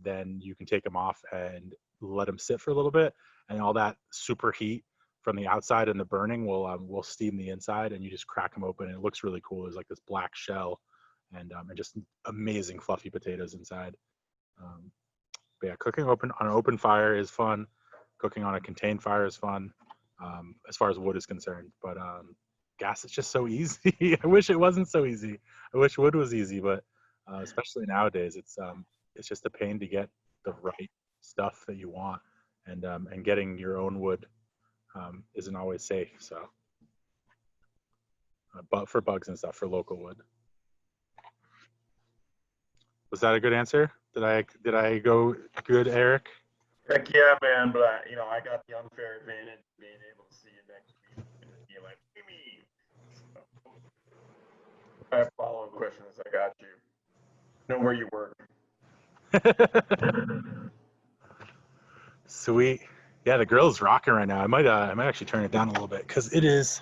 [SPEAKER 2] then you can take them off and let them sit for a little bit, and all that super heat from the outside and the burning will steam the inside, and you just crack them open, and it looks really cool. There's like this black shell, and just amazing fluffy potatoes inside. But yeah, cooking on an open fire is fun. Cooking on a contained fire is fun, as far as wood is concerned. But gas is just so easy. I wish it wasn't so easy. I wish wood was easy, but especially nowadays, it's just a pain to get the right stuff that you want, and getting your own wood isn't always safe. So, but for bugs and stuff, for local wood. Was that a good answer? Did I go good, Eric?
[SPEAKER 3] Heck yeah, man! But I got the unfair advantage of being able to see you next week and just be like, "Me." So, I have follow-up questions. I got you. Know where you work.
[SPEAKER 2] Sweet. Yeah, the grill's rocking right now. I might actually turn it down a little bit because it is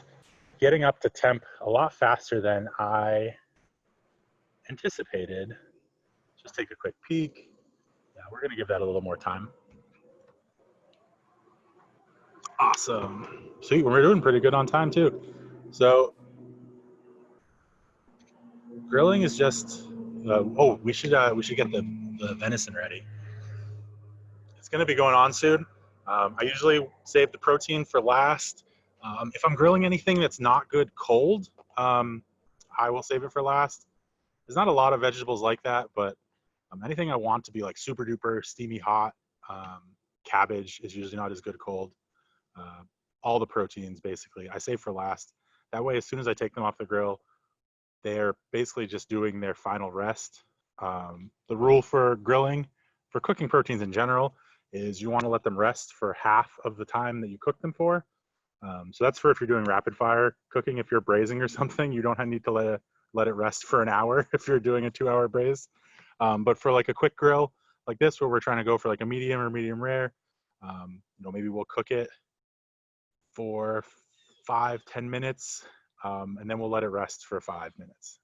[SPEAKER 2] getting up to temp a lot faster than I anticipated. Just take a quick peek. Yeah, we're gonna give that a little more time. Awesome. Sweet. We're doing pretty good on time too. So grilling is just Oh, we should get the venison ready. It's going to be going on soon. I usually save the protein for last. If I'm grilling anything that's not good cold, I will save it for last. There's not a lot of vegetables like that, but anything I want to be like super duper steamy hot, cabbage is usually not as good cold. All the proteins basically I save for last. That way, as soon as I take them off the grill, they're basically just doing their final rest. The rule for grilling, for cooking proteins in general, is you want to let them rest for half of the time that you cook them for. So that's for if you're doing rapid fire cooking. If you're braising or something, you don't need to let it rest for an hour if you're doing a 2-hour braise. But for like a quick grill like this, where we're trying to go for like a medium or medium rare, maybe we'll cook it for 5-10 minutes, and then we'll let it rest for 5 minutes.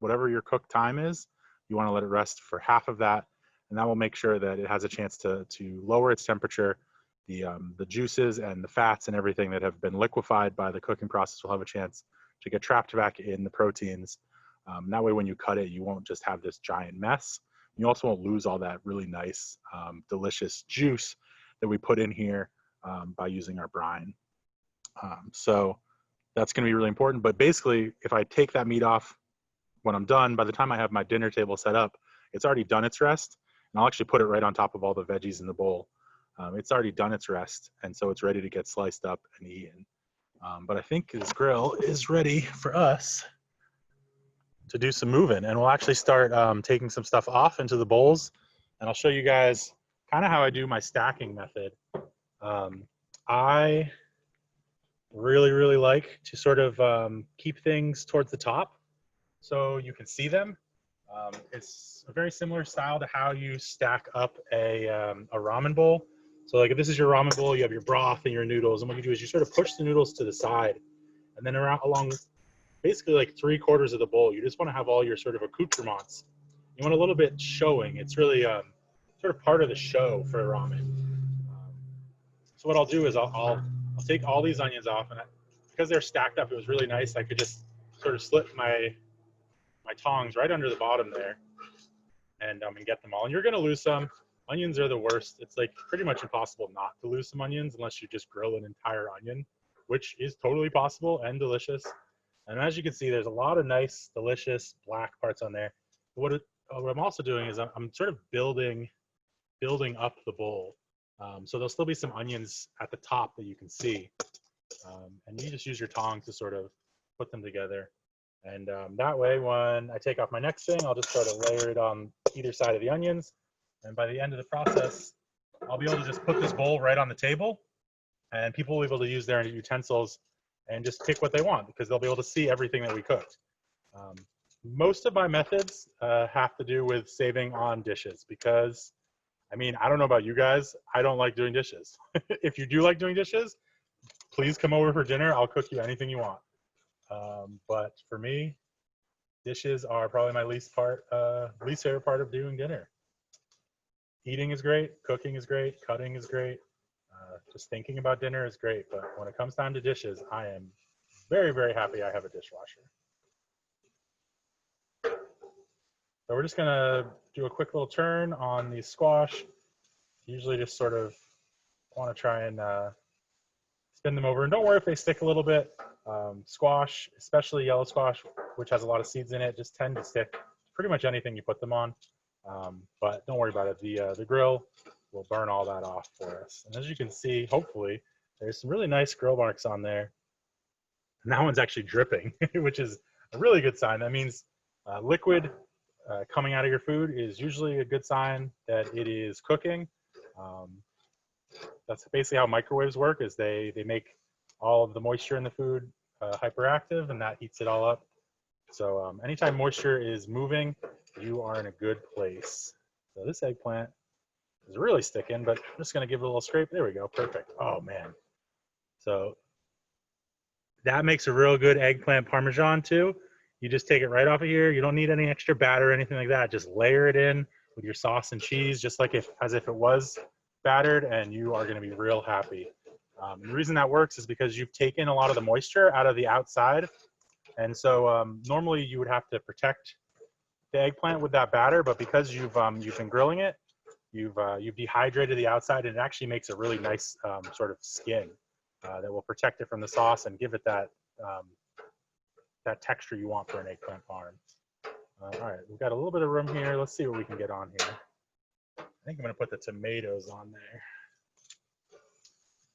[SPEAKER 2] Whatever your cook time is, you want to let it rest for half of that, and that will make sure that it has a chance to lower its temperature. The juices and the fats and everything that have been liquefied by the cooking process will have a chance to get trapped back in the proteins. That way, when you cut it, you won't just have this giant mess. You also won't lose all that really nice, delicious juice that we put in here by using our brine. So that's going to be really important. But basically, if I take that meat off when I'm done, by the time I have my dinner table set up, it's already done its rest. And I'll actually put it right on top of all the veggies in the bowl. It's already done its rest, and so it's ready to get sliced up and eaten. But I think this grill is ready for us to do some moving, and we'll actually start taking some stuff off into the bowls, and I'll show you guys kind of how I do my stacking method. I really like to sort of keep things towards the top so you can see them. It's a very similar style to how you stack up a ramen bowl. So like if this is your ramen bowl, you have your broth and your noodles, and what you do is you sort of push the noodles to the side, and then along basically like 3/4 of the bowl, you just want to have all your sort of accoutrements. You want a little bit showing. It's really sort of part of the show for ramen. So what I'll do is I'll take all these onions off, and because they're stacked up, it was really nice. I could just sort of slip my tongs right under the bottom there, and get them all. And you're gonna lose some. Onions are the worst. It's like pretty much impossible not to lose some onions unless you just grill an entire onion, which is totally possible and delicious. And as you can see, there's a lot of nice, delicious black parts on there. What I'm also doing is I'm sort of building up the bowl. So there'll still be some onions at the top that you can see. And you just use your tongs to sort of put them together. And that way, when I take off my next thing, I'll just sort of layer it on either side of the onions. And by the end of the process, I'll be able to just put this bowl right on the table, and people will be able to use their utensils and just pick what they want because they'll be able to see everything that we cooked. Most of my methods have to do with saving on dishes because, I mean, I don't know about you guys, I don't like doing dishes. If you do like doing dishes, please come over for dinner. I'll cook you anything you want. But for me, dishes are probably my least favorite part of doing dinner. Eating is great, cooking is great, cutting is great. Just thinking about dinner is great, but when it comes time to dishes, I am very happy I have a dishwasher. So we're just gonna do a quick little turn on the squash. Usually just sort of want to try and spin them over, and don't worry if they stick a little bit. Squash, especially yellow squash, which has a lot of seeds in it, just tend to stick pretty much anything you put them on. But don't worry about it. The grill will burn all that off for us. And as you can see, hopefully, there's some really nice grill marks on there. And that one's actually dripping, which is a really good sign. That means liquid coming out of your food is usually a good sign that it is cooking. That's basically how microwaves work, is they make all of the moisture in the food hyperactive, and that heats it all up. So anytime moisture is moving, you are in a good place. So this eggplant is really sticking, but I'm just gonna give it a little scrape. There we go, perfect. Oh man. So that makes a real good eggplant Parmesan too. You just take it right off of here. You don't need any extra batter or anything like that. Just layer it in with your sauce and cheese, just like as if it was battered, and you are gonna be real happy. The reason that works is because you've taken a lot of the moisture out of the outside. And so normally you would have to protect the eggplant with that batter, but because you've been grilling it, you've dehydrated the outside, and it actually makes a really nice sort of skin that will protect it from the sauce and give it that that texture you want for an eggplant parm. All right, we've got a little bit of room here. Let's see what we can get on here. I think I'm gonna put the tomatoes on there.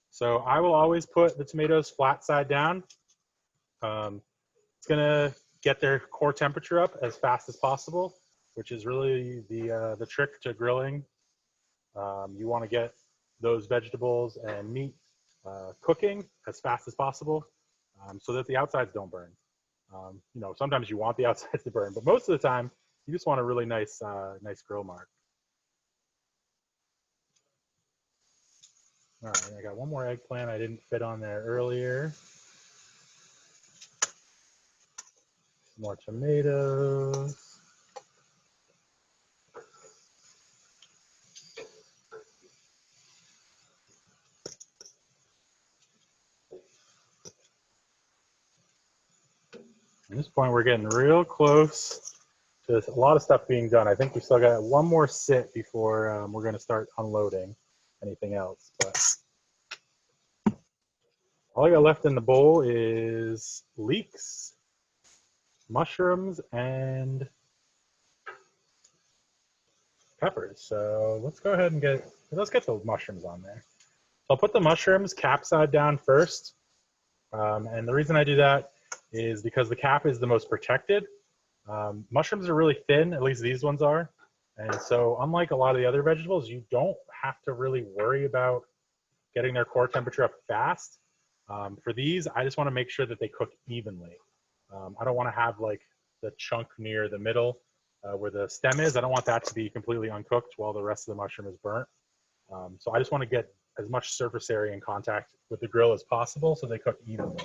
[SPEAKER 2] So I will always put the tomatoes flat side down. It's gonna get their core temperature up as fast as possible, which is really the trick to grilling. You want to get those vegetables and meat cooking as fast as possible, so that the outsides don't burn. You know, sometimes you want the outsides to burn, but most of the time you just want a really nice nice grill mark. All right, I got one more eggplant I didn't fit on there earlier. Some more tomatoes. At this point, we're getting real close to a lot of stuff being done. I think we still got one more sit before we're going to start unloading anything else. But all I got left in the bowl is leeks, mushrooms, and peppers. So let's go ahead and let's get the mushrooms on there. So I'll put the mushrooms cap side down first. And the reason I do that is because the cap is the most protected. Mushrooms are really thin, at least these ones are. And so unlike a lot of the other vegetables, you don't have to really worry about getting their core temperature up fast. For these, I just want to make sure that they cook evenly. I don't want to have like the chunk near the middle where the stem is. I don't want that to be completely uncooked while the rest of the mushroom is burnt. So I just want to get as much surface area in contact with the grill as possible so they cook evenly.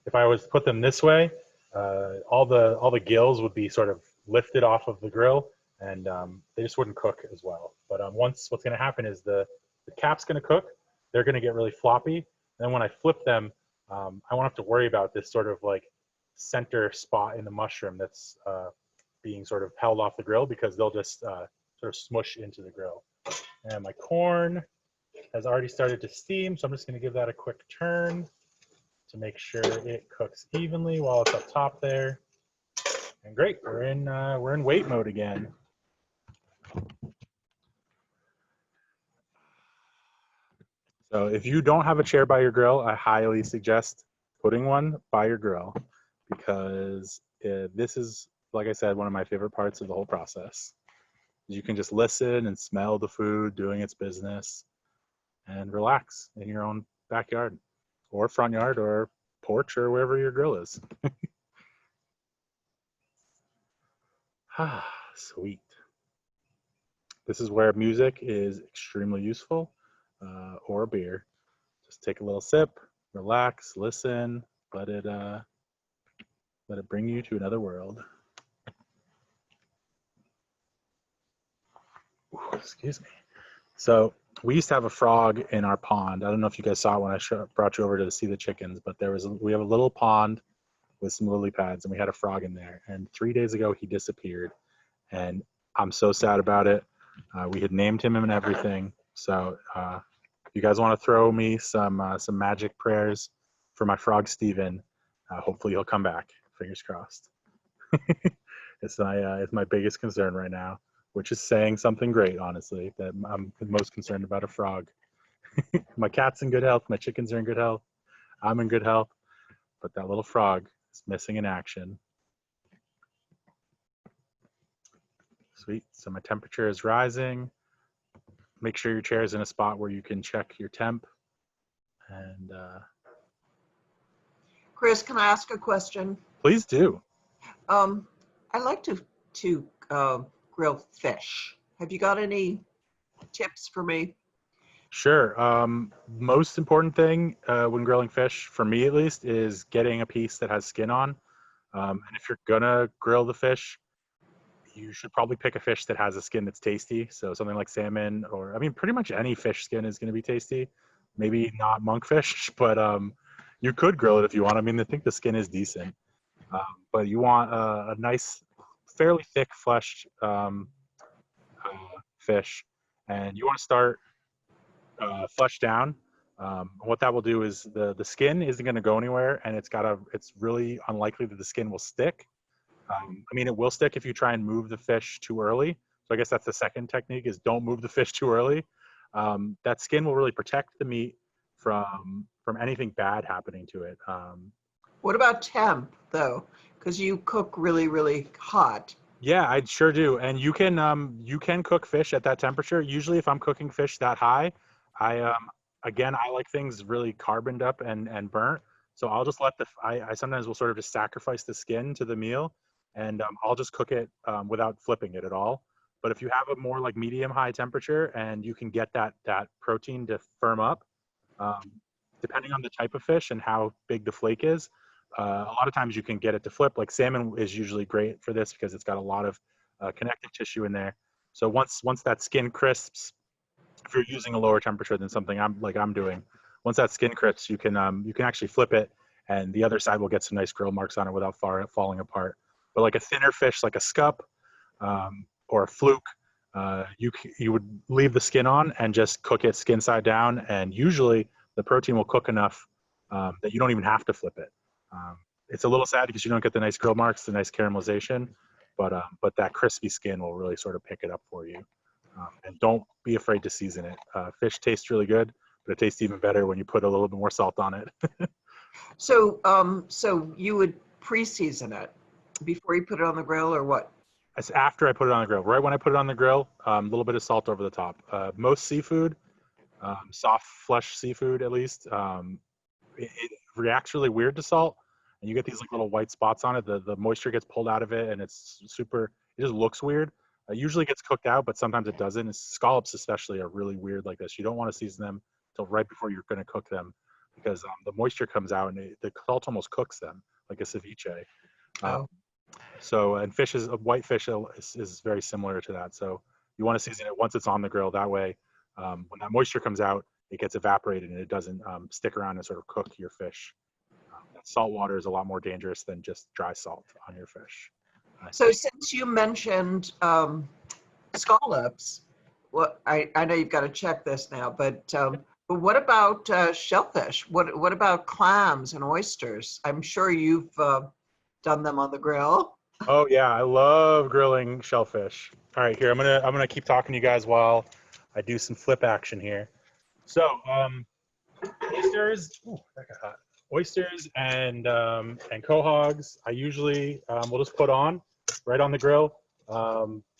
[SPEAKER 2] If I was to put them this way, all the gills would be sort of lifted off of the grill, and they just wouldn't cook as well. But what's going to happen is the cap's going to cook. They're going to get really floppy. Then when I flip them, I won't have to worry about this sort of like center spot in the mushroom that's being sort of held off the grill, because they'll just sort of smush into the grill. And my corn has already started to steam, so I'm just going to give that a quick turn to make sure it cooks evenly while it's up top there. And great, we're in wait mode again. So if you don't have a chair by your grill, I highly suggest putting one by your grill, because this is, like I said, one of my favorite parts of the whole process. You can just listen and smell the food doing its business and relax in your own backyard or front yard or porch or wherever your grill is. Ah, sweet. This is where music is extremely useful, or a beer. Just take a little sip, relax, listen, let it bring you to another world. Ooh, excuse me. So we used to have a frog in our pond. I don't know if you guys saw it when I brought you over to see the chickens, but we have a little pond with some lily pads, and we had a frog in there. And 3 days ago, he disappeared, and I'm so sad about it. We had named him and everything. So if you guys want to throw me some magic prayers for my frog, Steven, hopefully he'll come back. Fingers crossed. It's my biggest concern right now, which is saying something great, honestly, that I'm most concerned about a frog. My cat's in good health. My chickens are in good health. I'm in good health. But that little frog is missing in action. Sweet. So my temperature is rising. Make sure your chair is in a spot where you can check your temp. And
[SPEAKER 1] Chris, can I ask a question?
[SPEAKER 2] please do.
[SPEAKER 1] I like to grill fish. Have you got any tips for me?
[SPEAKER 2] Sure. Most important thing when grilling fish, for me at least, is getting a piece that has skin on. And if you're gonna grill the fish, you should probably pick a fish that has a skin that's tasty. So something like salmon, or I mean, pretty much any fish skin is gonna be tasty. Maybe not monkfish, but you could grill it if you want. I mean, I think the skin is decent. But you want a nice, fairly thick fleshed fish, and you want to start flesh down. What that will do is the skin isn't going to go anywhere, and it's really unlikely that the skin will stick. I mean, it will stick if you try and move the fish too early. So I guess that's the second technique: is don't move the fish too early. That skin will really protect the meat from anything bad happening to it.
[SPEAKER 1] What about temp though? Because you cook really, really hot.
[SPEAKER 2] Yeah, I sure do. And you can cook fish at that temperature. Usually if I'm cooking fish that high, I like things really carboned up and burnt. So I'll just let I sometimes will sort of just sacrifice the skin to the meal, and I'll just cook it without flipping it at all. But if you have a more like medium high temperature and you can get that protein to firm up, um, depending on the type of fish and how big the flake is, a lot of times you can get it to flip. Like salmon is usually great for this because it's got a lot of connective tissue in there. So once that skin crisps, if you're using a lower temperature than something I'm doing, once that skin crisps, you can actually flip it, and the other side will get some nice grill marks on it without falling apart. But like a thinner fish, like a scup or a fluke, you would leave the skin on and just cook it skin side down, and usually the protein will cook enough that you don't even have to flip it. It's a little sad because you don't get the nice grill marks, the nice caramelization, but that crispy skin will really sort of pick it up for you. And don't be afraid to season it. Fish tastes really good, but it tastes even better when you put a little bit more salt on it.
[SPEAKER 1] So, so you would pre-season it before you put it on the grill, or what?
[SPEAKER 2] It's after I put it on the grill. Right when I put it on the grill, a little bit of salt over the top. Most seafood, soft flesh seafood at least, it reacts really weird to salt, and you get these like little white spots on it. The moisture gets pulled out of it, and it's super. It just looks weird. It usually gets cooked out, but sometimes it doesn't. Scallops especially are really weird like this. You don't want to season them until right before you're going to cook them, because the moisture comes out and the salt almost cooks them like a ceviche.
[SPEAKER 1] Oh,
[SPEAKER 2] So, and fish is white fish is very similar to that. So you want to season it once it's on the grill. That way, when that moisture comes out, it gets evaporated and it doesn't stick around and sort of cook your fish. Salt water is a lot more dangerous than just dry salt on your fish.
[SPEAKER 1] so since you mentioned scallops, well, I know you've got to check this now, but what about shellfish? What about clams and oysters? I'm sure you've done them on the grill.
[SPEAKER 2] Oh yeah, I love grilling shellfish. All right, here I'm gonna keep talking to you guys while I do some flip action here. So oysters, ooh, that got hot. Oysters and quahogs, I usually will just put on right on the grill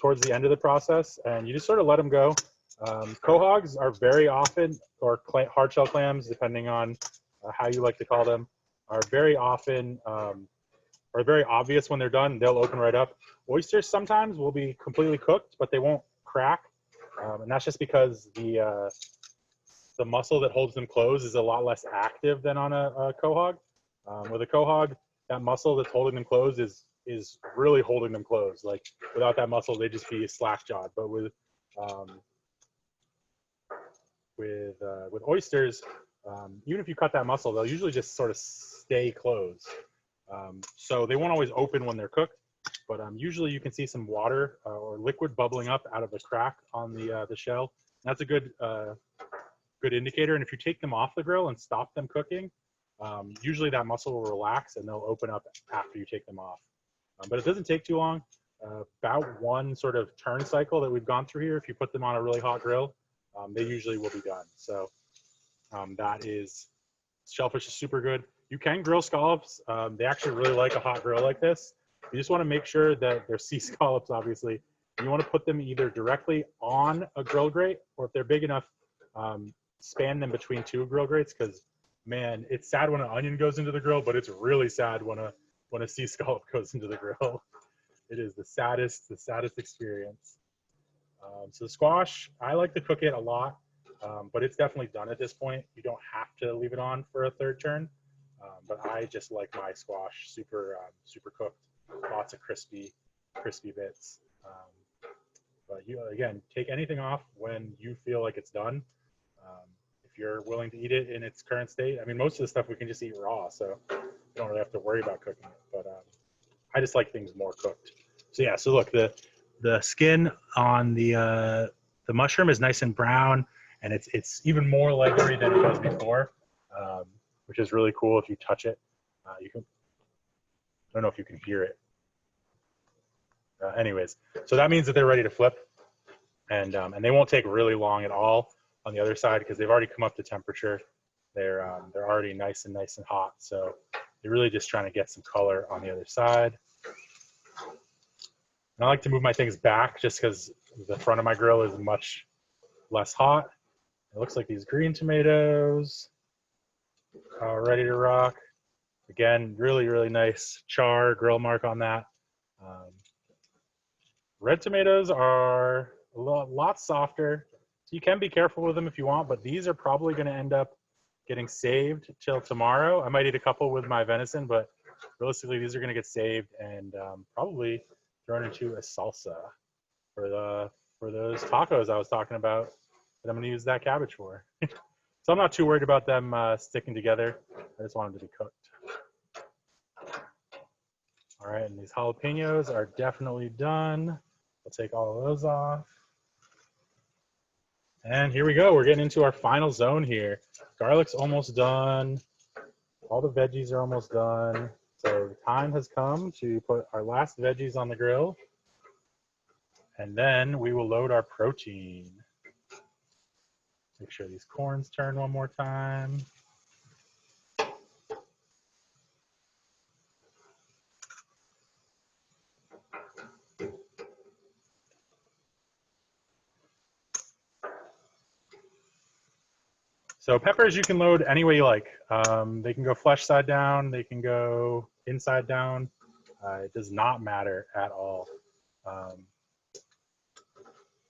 [SPEAKER 2] towards the end of the process, and you just sort of let them go. Quahogs are very often, or hard shell clams, depending on how you like to call them, are very often are very obvious when they're done. They'll open right up. Oysters sometimes will be completely cooked, but they won't crack, and that's just because the muscle that holds them closed is a lot less active than on a quahog. With a quahog, that muscle that's holding them closed is really holding them closed. Like without that muscle, they'd just be slack jawed. But with oysters, even if you cut that muscle, they'll usually just sort of stay closed. So they won't always open when they're cooked, but usually you can see some water or liquid bubbling up out of the crack on the shell. That's a good indicator. And if you take them off the grill and stop them cooking, usually that muscle will relax and they'll open up after you take them off. But it doesn't take too long. About one sort of turn cycle that we've gone through here, if you put them on a really hot grill, they usually will be done. So that is, shellfish is super good. You can grill scallops. They actually really like a hot grill like this. You just want to make sure that they're sea scallops, obviously. You want to put them either directly on a grill grate, or if they're big enough, span them between two grill grates, because man, it's sad when an onion goes into the grill, but it's really sad when a sea scallop goes into the grill. It is the saddest experience. So squash, I like to cook it a lot, but it's definitely done at this point. You don't have to leave it on for a third turn, but I just like my squash super cooked, lots of crispy bits. But you, again, take anything off when you feel like it's done. If you're willing to eat it in its current state, I mean, most of the stuff we can just eat raw, so you don't really have to worry about cooking it. But I just like things more cooked. So yeah, so look, the skin on the mushroom is nice and brown, and it's even more leathery than it was before, which is really cool. If you touch it, you can. I don't know if you can hear it. Anyways, so that means that they're ready to flip, and they won't take really long at all on the other side because they've already come up to temperature. They're already nice and hot, so you're really just trying to get some color on the other side. And I like to move my things back just because the front of my grill is much less hot. It looks like these green tomatoes are ready to rock. Again, really nice char grill mark on that. Red tomatoes are a lot softer, so you can be careful with them if you want, but these are probably going to end up getting saved till tomorrow. I might eat a couple with my venison, but realistically, these are going to get saved and probably thrown into a salsa for those tacos I was talking about that I'm going to use that cabbage for. So I'm not too worried about them sticking together. I just want them to be cooked. All right, and these jalapenos are definitely done. We'll take all of those off. And here we go. We're getting into our final zone here. Garlic's almost done. All the veggies are almost done. So the time has come to put our last veggies on the grill. And then we will load our protein. Make sure these corns turn one more time. So peppers you can load any way you like. They can go flesh side down. They can go inside down. It does not matter at all.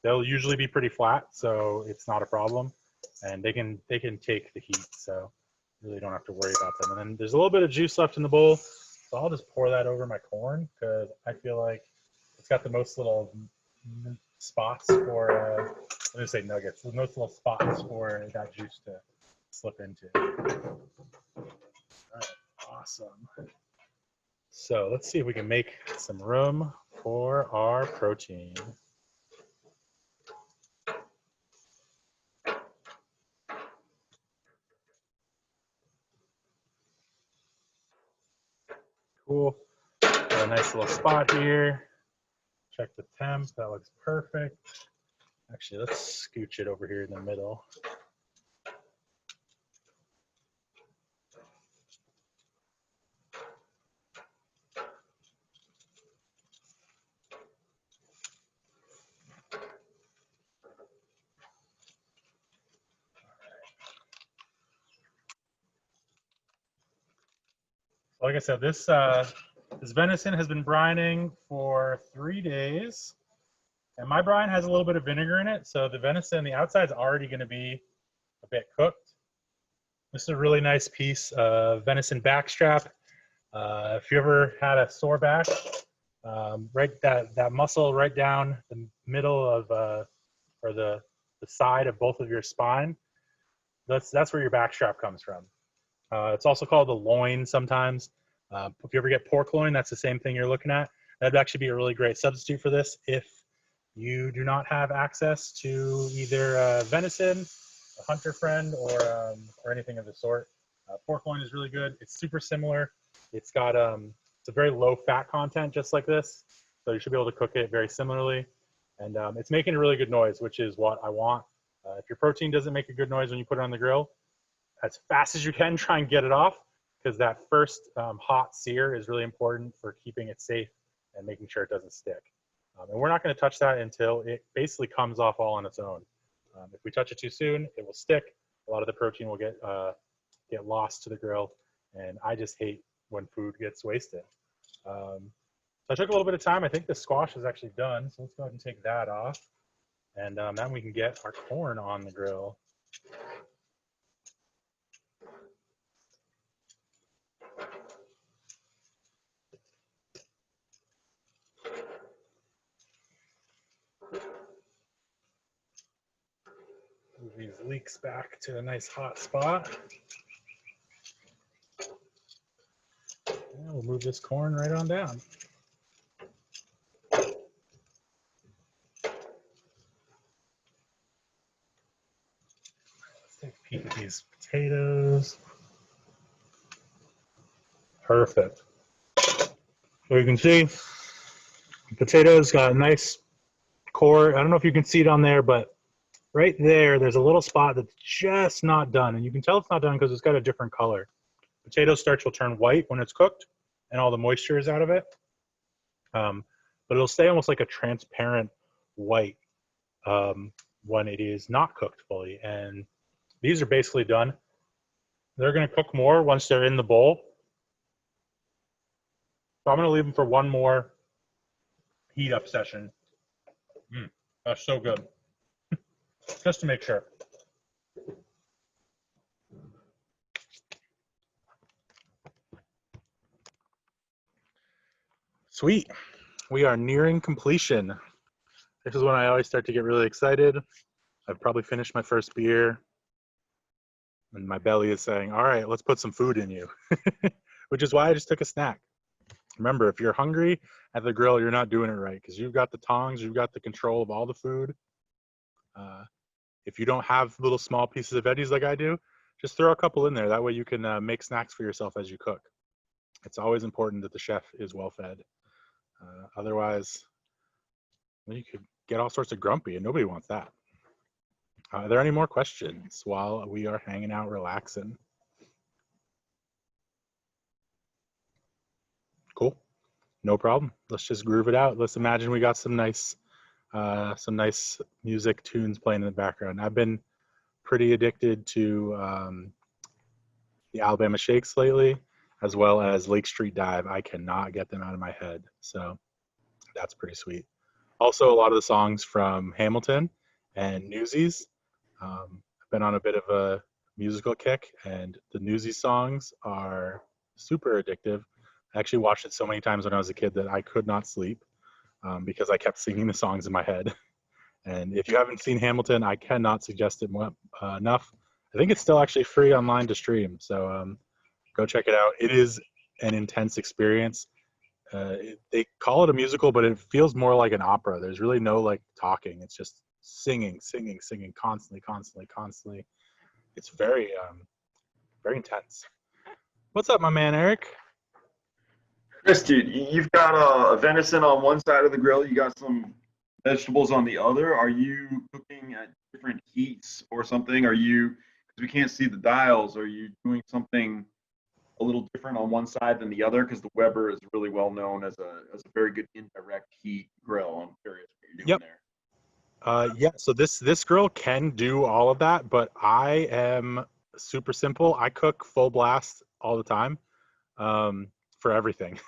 [SPEAKER 2] They'll usually be pretty flat, so it's not a problem. And they can take the heat, so you really don't have to worry about them. And then there's a little bit of juice left in the bowl, so I'll just pour that over my corn because I feel like it's got the most little spots for, let me say nuggets, the most little spots for that juice to slip into. All right, awesome. So let's see if we can make some room for our protein. Cool. Got a nice little spot here. Check the temp. That looks perfect. Actually, let's scooch it over here in the middle. Like I said, this venison has been brining for 3 days, and my brine has a little bit of vinegar in it, so the venison, the outside is already going to be a bit cooked. This is a really nice piece of venison backstrap. If you ever had a sore back, right that muscle right down the middle of or the side of both of your spine, that's where your backstrap comes from. It's also called the loin sometimes. If you ever get pork loin, that's the same thing you're looking at. That'd actually be a really great substitute for this if you do not have access to either venison, a hunter friend, or anything of the sort. Pork loin is really good. It's super similar. It's got it's a very low fat content, just like this. So you should be able to cook it very similarly. And it's making a really good noise, which is what I want. If your protein doesn't make a good noise when you put it on the grill, as fast as you can, try and get it off, because that first hot sear is really important for keeping it safe and making sure it doesn't stick. And we're not going to touch that until it basically comes off all on its own. If we touch it too soon, it will stick. A lot of the protein will get lost to the grill, and I just hate when food gets wasted. So I took a little bit of time. I think the squash is actually done, so let's go ahead and take that off. And then we can get our corn on the grill. Move these leeks back to a nice hot spot. And we'll move this corn right on down. these potatoes. Perfect. So you can see the potatoes got a nice core. I don't know if you can see it on there, but right there, there's a little spot that's just not done. And you can tell it's not done because it's got a different color. Potato starch will turn white when it's cooked and all the moisture is out of it. But it'll stay almost like a transparent white when it is not cooked fully. And these are basically done. They're going to cook more once they're in the bowl. So I'm going to leave them for one more heat up session. That's so good. Just to make sure. Sweet. We are nearing completion. This is when I always start to get really excited. I've probably finished my first beer. And my belly is saying, all right, let's put some food in you. Which is why I just took a snack. Remember, if you're hungry at the grill, you're not doing it right because you've got the tongs, you've got the control of all the food. If you don't have little small pieces of veggies like I do, just throw a couple in there. That way you can make snacks for yourself as you cook. It's always important that the chef is well fed. Otherwise, you could get all sorts of grumpy and nobody wants that. Are there any more questions while we are hanging out, relaxing? Cool. No problem. Let's just groove it out. Let's imagine we got some nice music tunes playing in the background. I've been pretty addicted to the Alabama Shakes lately, as well as Lake Street Dive. I cannot get them out of my head. So that's pretty sweet. Also, a lot of the songs from Hamilton and Newsies. I've been on a bit of a musical kick, and the Newsies songs are super addictive. I actually watched it so many times when I was a kid that I could not sleep because I kept singing the songs in my head. And if you haven't seen Hamilton, I cannot suggest it enough. I think it's still actually free online to stream, so go check it out. It is an intense experience. They call it a musical, but it feels more like an opera. There's really no like talking. It's just singing constantly. It's very intense. What's up, my man Eric?
[SPEAKER 3] Chris, dude, you've got a venison on one side of the grill. You got some vegetables on the other. Are you cooking at different heats or something? Are you, because we can't see the dials, are you doing something a little different on one side than the other? Because the Weber is really well known as a very good indirect heat grill. I'm curious what you're doing there.
[SPEAKER 2] Yeah, so this grill can do all of that, but I am super simple. I cook full blast all the time for everything.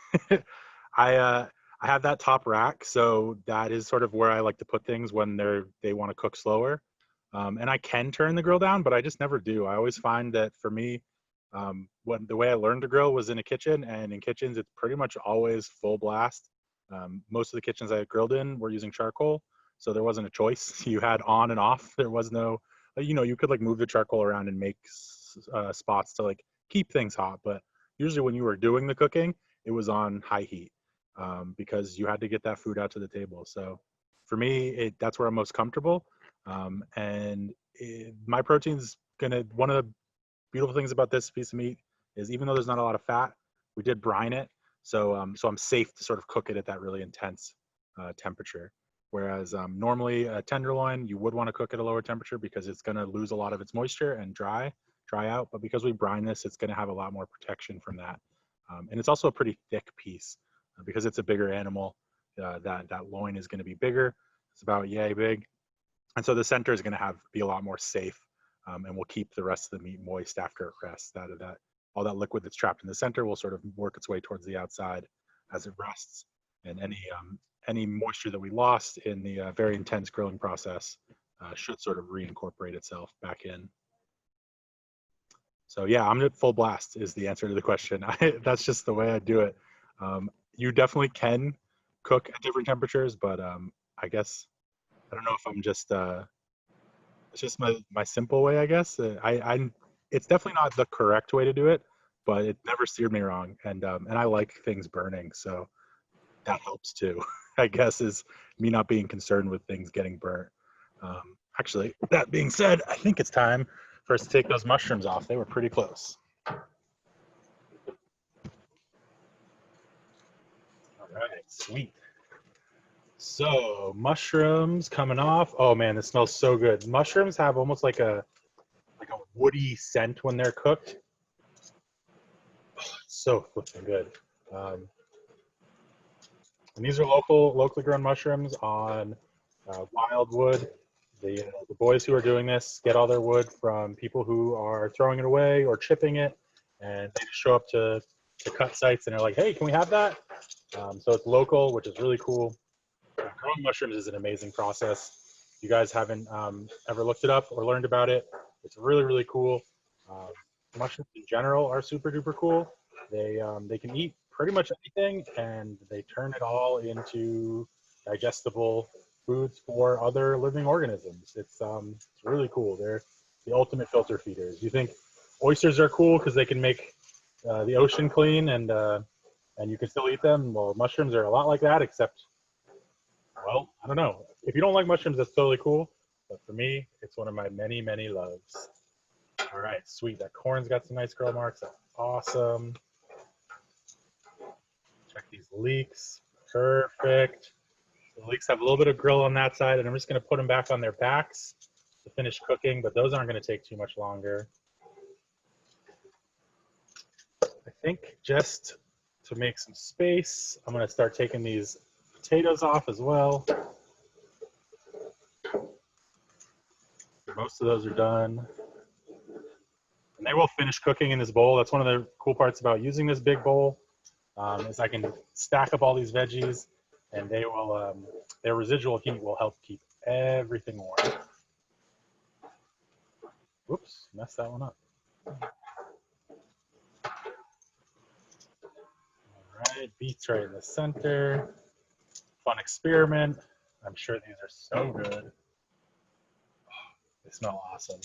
[SPEAKER 2] I have that top rack, so that is sort of where I like to put things when they want to cook slower. And I can turn the grill down, but I just never do. I always find that for me, the way I learned to grill was in a kitchen, and in kitchens it's pretty much always full blast. Most of the kitchens I grilled in were using charcoal. So there wasn't a choice. You had on and off. There was no, you could like move the charcoal around and make spots to like keep things hot. But usually when you were doing the cooking, it was on high heat because you had to get that food out to the table. So for me, that's where I'm most comfortable. My protein's one of the beautiful things about this piece of meat is even though there's not a lot of fat, we did brine it. So I'm safe to sort of cook it at that really intense temperature. Whereas normally a tenderloin, you would want to cook at a lower temperature because it's going to lose a lot of its moisture and dry out. But because we brine this, it's going to have a lot more protection from that. And it's also a pretty thick piece because it's a bigger animal. That loin is going to be bigger. It's about yay big. And so the center is going to be a lot more safe and will keep the rest of the meat moist after it rests. All that liquid that's trapped in the center will sort of work its way towards the outside as it rests. And any moisture that we lost in the very intense grilling process should sort of reincorporate itself back in. So yeah, I'm at full blast is the answer to the question. That's just the way I do it. You definitely can cook at different temperatures, but I guess, I don't know if I'm just, it's just my simple way, I guess. It's definitely not the correct way to do it, but it never steered me wrong. And I like things burning, so that helps too. I guess is me not being concerned with things getting burnt. Actually, that being said, I think it's time first to take those mushrooms off. They were pretty close. All right, sweet. So mushrooms coming off. Oh man, this smells so good. Mushrooms have almost like a woody scent when they're cooked. Oh, it's so flipping good. And these are locally grown mushrooms on Wildwood. The boys who are doing this get all their wood from people who are throwing it away or chipping it, and they just show up to cut sites and they're like, hey, can we have that? So it's local, which is really cool. Growing mushrooms is an amazing process. If you guys haven't ever looked it up or learned about it, it's really, really cool. Mushrooms in general are super duper cool. They can eat pretty much anything, and they turn it all into digestible foods for other living organisms. It's really cool. They're the ultimate filter feeders. You think oysters are cool because they can make the ocean clean and you can still eat them? Well, mushrooms are a lot like that, except, well, I don't know. If you don't like mushrooms, that's totally cool. But for me, it's one of my many, many loves. All right, sweet. That corn's got some nice grill marks. That's awesome. Check these leeks. Perfect. The leeks have a little bit of grill on that side, and I'm just going to put them back on their backs to finish cooking, but those aren't going to take too much longer. I think just to make some space, I'm going to start taking these potatoes off as well. Most of those are done. And they will finish cooking in this bowl. That's one of the cool parts about using this big bowl, is I can stack up all these veggies, and they will, their residual heat will help keep everything warm. Whoops, messed that one up. All right, beets right in the center. Fun experiment. I'm sure these are so good. They smell awesome.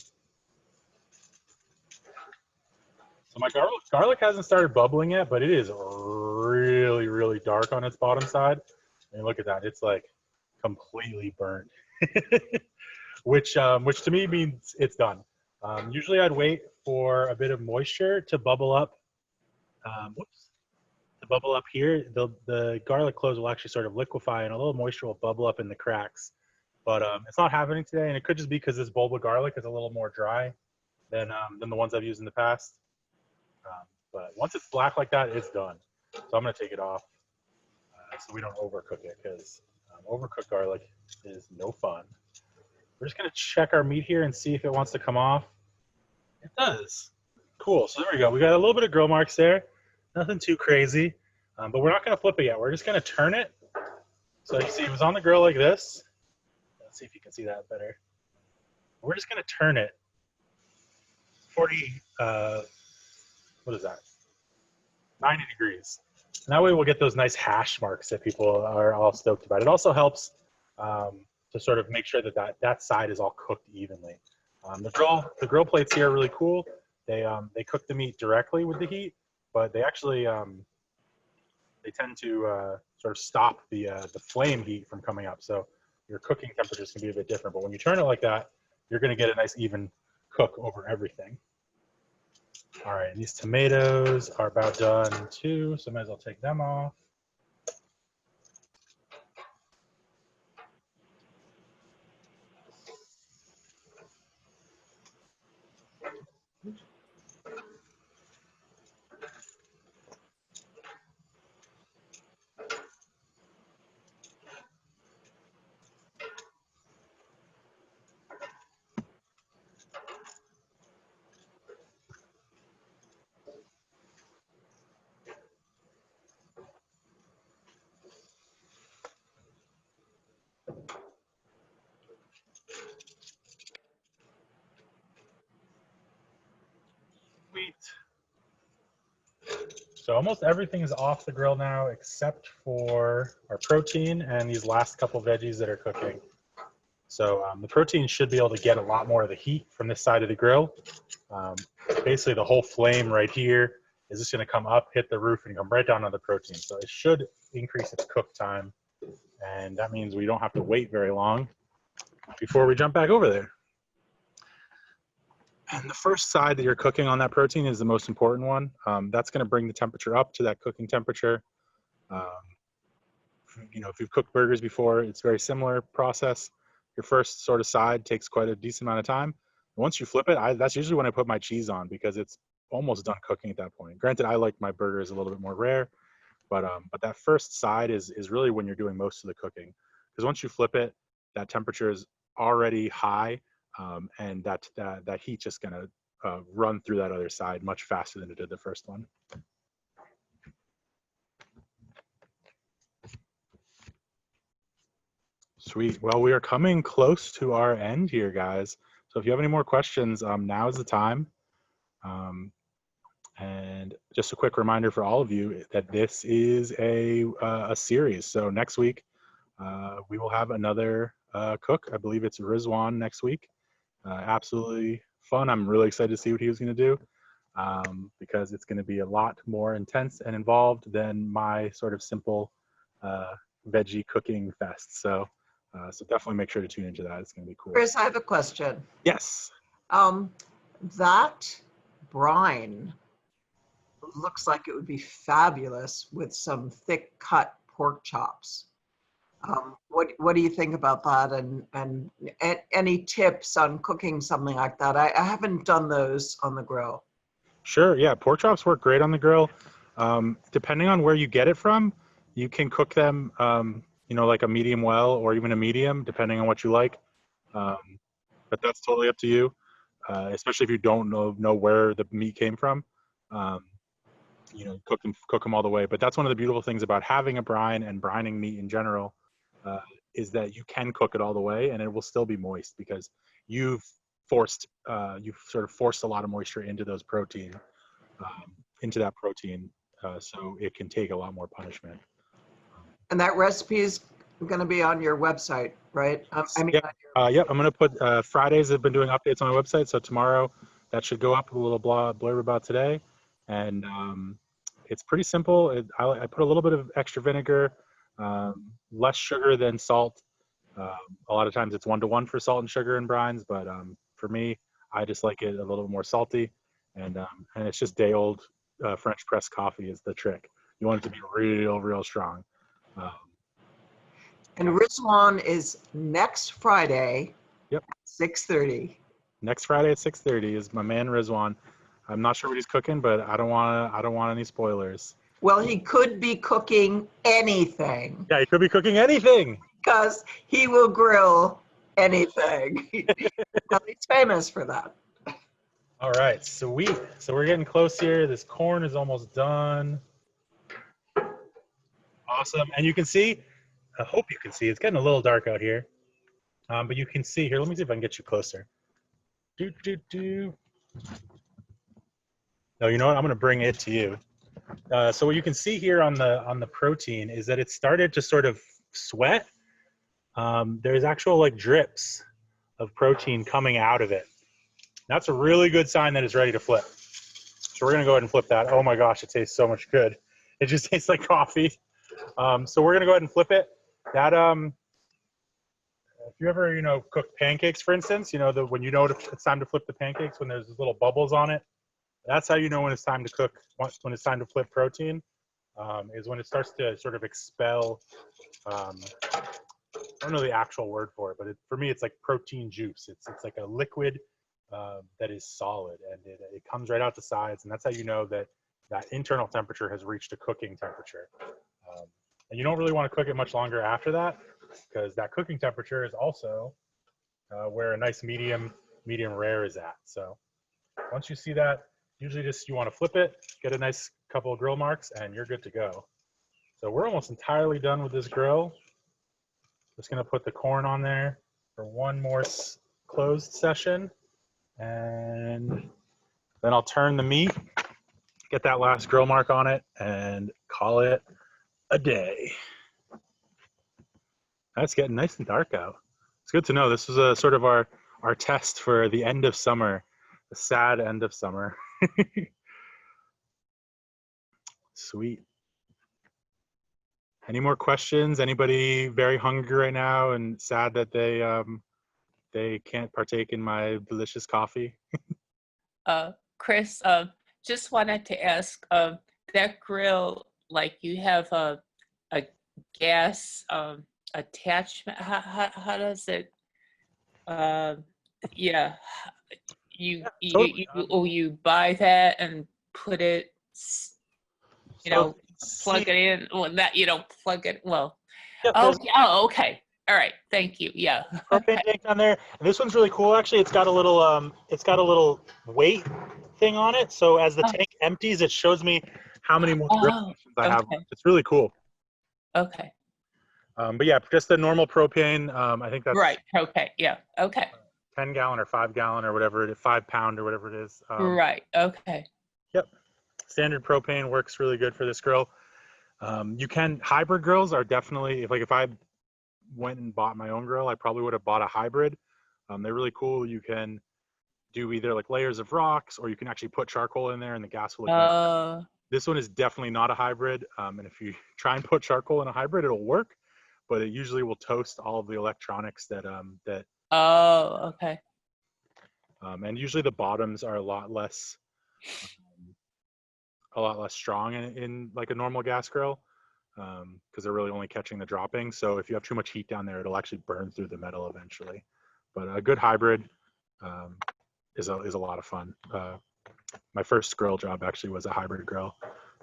[SPEAKER 2] So my garlic hasn't started bubbling yet, but it is really, really dark on its bottom side. And look at that, it's like completely burnt, which to me means it's done. Usually I'd wait for a bit of moisture to bubble up. To bubble up here. The garlic cloves will actually sort of liquefy, and a little moisture will bubble up in the cracks. But it's not happening today, and it could just be because this bulb of garlic is a little more dry than the ones I've used in the past. But once it's black like that, it's done. So I'm going to take it off so we don't overcook it, because overcooked garlic is no fun. We're just going to check our meat here and see if it wants to come off. It does. Cool. So there we go. We got a little bit of grill marks there. Nothing too crazy. But we're not going to flip it yet. We're just going to turn it. So you see it was on the grill like this. Let's see if you can see that better. We're just going to turn it 40, what is that? 90 degrees. And that way we'll get those nice hash marks that people are all stoked about. It also helps to sort of make sure that side is all cooked evenly. The grill plates here are really cool. They cook the meat directly with the heat, but they actually they tend to sort of stop the flame heat from coming up. So your cooking temperatures can be a bit different. But when you turn it like that, you're going to get a nice even cook over everything. All right, these tomatoes are about done too, so might as well take them off. Sweet. So almost everything is off the grill now except for our protein and these last couple veggies that are cooking. So the protein should be able to get a lot more of the heat from this side of the grill. Basically the whole flame right here is just going to come up, hit the roof, and come right down on the protein. So it should increase its cook time. And that means we don't have to wait very long before we jump back over there. And the first side that you're cooking on that protein is the most important one. That's going to bring the temperature up to that cooking temperature. Um, if you've cooked burgers before, it's a very similar process. Your first sort of side takes quite a decent amount of time. Once you flip it, that's usually when I put my cheese on because it's almost done cooking at that point. Granted, I like my burgers a little bit more rare, but that first side is really when you're doing most of the cooking. Because once you flip it, that temperature is already high, and that heat's just gonna run through that other side much faster than it did the first one. Sweet. Well, we are coming close to our end here, guys. So if you have any more questions, now is the time. And just a quick reminder for all of you that this is a series. So next week, we will have another cook. I believe it's Rizwan next week. Absolutely fun. I'm really excited to see what he was going to do because it's going to be a lot more intense and involved than my sort of simple veggie cooking fest. So definitely make sure to tune into that. It's going to be cool.
[SPEAKER 1] Chris, I have a question.
[SPEAKER 2] Yes.
[SPEAKER 1] That brine looks like it would be fabulous with some thick cut pork chops. What do you think about that? And any tips on cooking something like that? I haven't done those on the grill.
[SPEAKER 2] Sure. Yeah. Pork chops work great on the grill. Depending on where you get it from, you can cook them, like a medium well or even a medium, depending on what you like. But that's totally up to you, especially if you don't know where the meat came from. Cook them all the way. But that's one of the beautiful things about having a brine and brining meat in general, is that you can cook it all the way and it will still be moist because you've sort of forced a lot of moisture into those protein, so it can take a lot more punishment.
[SPEAKER 1] And that recipe is going to be on your website, right?
[SPEAKER 2] Yep. I'm going to put Fridays. I've been doing updates on my website, so tomorrow that should go up. A little blurb about today, and it's pretty simple. I put a little bit of extra vinegar, less sugar than salt. A lot of times it's 1-to-1 for salt and sugar in brines, but for me, I just like it a little bit more salty, and it's just day old French press coffee is the trick. You want it to be real strong.
[SPEAKER 1] And Rizwan is next Friday.
[SPEAKER 2] Yep.
[SPEAKER 1] 6:30.
[SPEAKER 2] Next Friday at 6:30 is my man Rizwan. I'm not sure what he's cooking, but I don't want any spoilers.
[SPEAKER 1] Well, he could be cooking anything.
[SPEAKER 2] Yeah, he could be cooking anything.
[SPEAKER 1] Because he will grill anything. Well, he's famous for that.
[SPEAKER 2] All right, sweet. So we're getting close here. This corn is almost done. Awesome. And you can see, I hope you can see, it's getting a little dark out here. But you can see here, let me see if I can get you closer. No, you know what? I'm going to bring it to you. So what you can see here on the protein is that it started to sort of sweat. There's actual like drips of protein coming out of it. That's a really good sign that it's ready to flip. So we're going to go ahead and flip that. Oh my gosh, it tastes so much good. It just tastes like coffee. So we're going to go ahead and flip it. That if you ever cook pancakes, for instance, when it's time to flip the pancakes when there's little bubbles on it. That's how you know when it's time to cook. When it's time to flip protein, is when it starts to sort of expel. I don't know the actual word for it, but for me, it's like protein juice. It's like a liquid that is solid, and it comes right out the sides, and that's how you know that internal temperature has reached a cooking temperature. And you don't really want to cook it much longer after that, because that cooking temperature is also where a nice medium rare is at. So once you see that, usually you want to flip it, get a nice couple of grill marks, and you're good to go. So we're almost entirely done with this grill. Just going to put the corn on there for one more closed session. And then I'll turn the meat, get that last grill mark on it, and call it a day. That's getting nice and dark out. It's good to know. This was a sort of our test for the end of summer, the sad end of summer. Sweet. Any more questions? Anybody very hungry right now and sad that they can't partake in my delicious coffee?
[SPEAKER 4] Chris, just wanted to ask, that grill, like you have a gas attachment. How does it? Yeah, you
[SPEAKER 2] Yeah, totally.
[SPEAKER 4] you buy that and put it, you know, plug it in. Well, that you don't plug it. Well,
[SPEAKER 2] Yeah, there's
[SPEAKER 4] okay. Oh, okay. All right. Thank you. Yeah.
[SPEAKER 2] propane tank down there. And this one's really cool. Actually, it's got a little weight thing on it. So as the
[SPEAKER 4] Oh.
[SPEAKER 2] tank empties, it shows me how many more grill
[SPEAKER 4] Oh,
[SPEAKER 2] stations I have.
[SPEAKER 4] okay.
[SPEAKER 2] It's really cool.
[SPEAKER 4] Okay.
[SPEAKER 2] But yeah, just the normal propane. I think that's
[SPEAKER 4] Right. Okay. Yeah. Okay.
[SPEAKER 2] 10 gallon or 5 gallon or whatever it is, 5 pound or whatever it is.
[SPEAKER 4] Right. Okay.
[SPEAKER 2] Yep. Standard propane works really good for this grill. Hybrid grills are definitely, if I went and bought my own grill, I probably would have bought a hybrid. They're really cool. You can do either like layers of rocks, or you can actually put charcoal in there and the gas will ignite. This one is definitely not a hybrid. And if you try and put charcoal in a hybrid, it'll work, but it usually will toast all of the electronics that
[SPEAKER 4] Oh, okay.
[SPEAKER 2] and usually the bottoms are a lot less strong in like a normal gas grill, because they're really only catching the dropping. So if you have too much heat down there, it'll actually burn through the metal eventually. But a good hybrid is a lot of fun. My first grill job actually was a hybrid grill,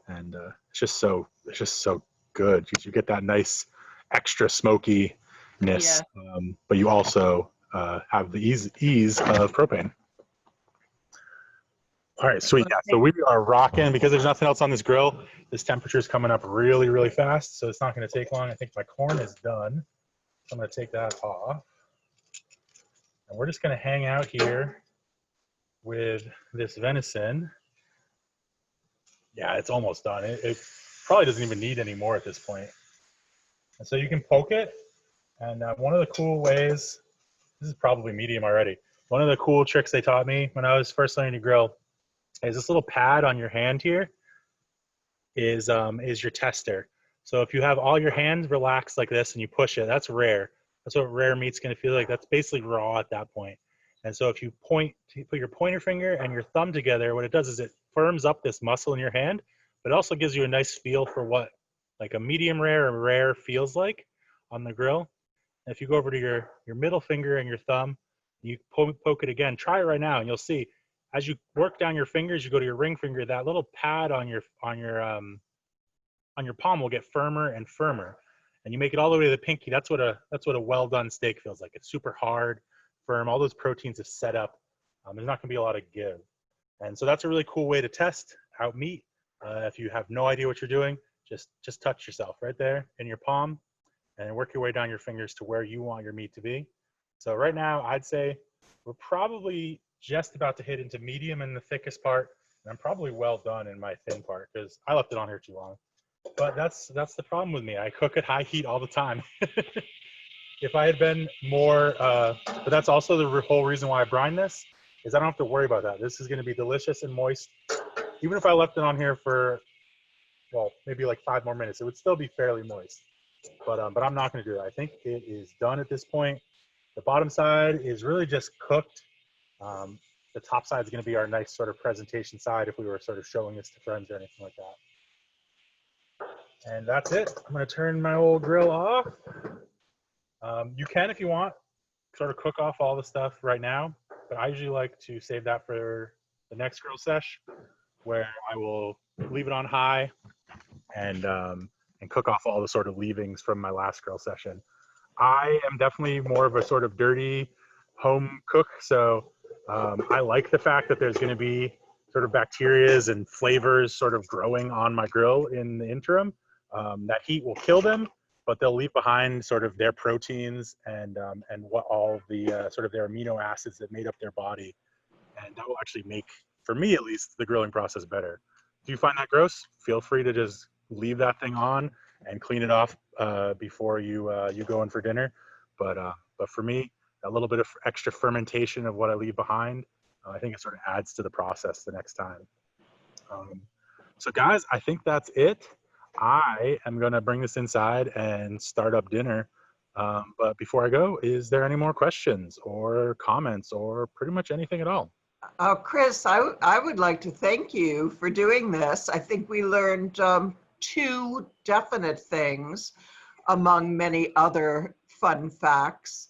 [SPEAKER 2] and it's just so good. You get that nice extra smokiness, but you also have the ease of propane. All right, sweet. Yeah, so we are rocking because there's nothing else on this grill. This temperature is coming up really, really fast, so it's not going to take long. I think my corn is done. So I'm going to take that off. And we're just going to hang out here with this venison. Yeah, it's almost done. It probably doesn't even need any more at this point. And so you can poke it. And one of the cool ways, this is probably medium already. One of the cool tricks they taught me when I was first learning to grill is this little pad on your hand here is your tester. So if you have all your hands relaxed like this and you push it, that's rare. That's what rare meat's going to feel like. That's basically raw at that point. And so if you put your pointer finger and your thumb together, what it does is it firms up this muscle in your hand, but it also gives you a nice feel for what like a medium rare or rare feels like on the grill. And if you go over to your middle finger and your thumb, you poke it again. Try it right now, and you'll see. As you work down your fingers, you go to your ring finger, that little pad on your palm will get firmer and firmer, and you make it all the way to the pinky. That's what a well done steak feels like. It's super hard, firm. All those proteins have set up. There's not going to be a lot of give, and so that's a really cool way to test out meat. If you have no idea what you're doing, just touch yourself right there in your palm, and work your way down your fingers to where you want your meat to be. So right now, I'd say we're probably just about to hit into medium in the thickest part, and I'm probably well done in my thin part because I left it on here too long. But that's the problem with me. I cook at high heat all the time. If I had been more, but that's also the whole reason why I brine this, is I don't have to worry about that. This is going to be delicious and moist. Even if I left it on here for, well, maybe like 5 more minutes, it would still be fairly moist. But I'm not going to do that. I think it is done at this point. The bottom side is really just cooked. The top side is going to be our nice sort of presentation side if we were sort of showing this to friends or anything like that. And that's it. I'm going to turn my old grill off. You can, if you want, sort of cook off all the stuff right now, but I usually like to save that for the next grill sesh, where I will leave it on high and cook off all the sort of leavings from my last grill session. I am definitely more of a sort of dirty home cook, so I like the fact that there's going to be sort of bacterias and flavors sort of growing on my grill in the interim. That heat will kill them, but they'll leave behind sort of their proteins and what all the sort of their amino acids that made up their body, and that will actually make, for me at least, the grilling process better. If you find that gross, feel free to just leave that thing on and clean it off before you go in for dinner. But for me, a little bit of extra fermentation of what I leave behind, I think it sort of adds to the process the next time. So guys, I think that's it. I am going to bring this inside and start up dinner. But before I go, is there any more questions or comments or pretty much anything at all?
[SPEAKER 1] Chris, I would like to thank you for doing this. I think we learned two definite things among many other fun facts.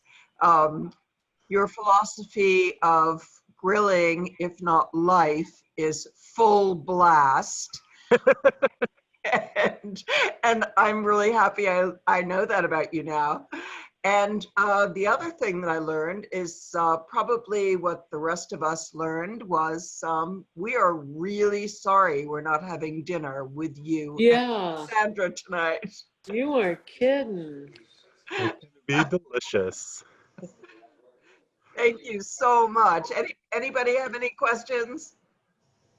[SPEAKER 1] Your philosophy of grilling, if not life, is full blast. and I'm really happy I know that about you now. And the other thing that I learned is probably what the rest of us learned was we are really sorry we're not having dinner with you
[SPEAKER 5] Yeah,
[SPEAKER 1] and Sandra tonight.
[SPEAKER 5] you are kidding.
[SPEAKER 2] It's gonna be delicious.
[SPEAKER 1] Thank you so much. Anybody have any questions?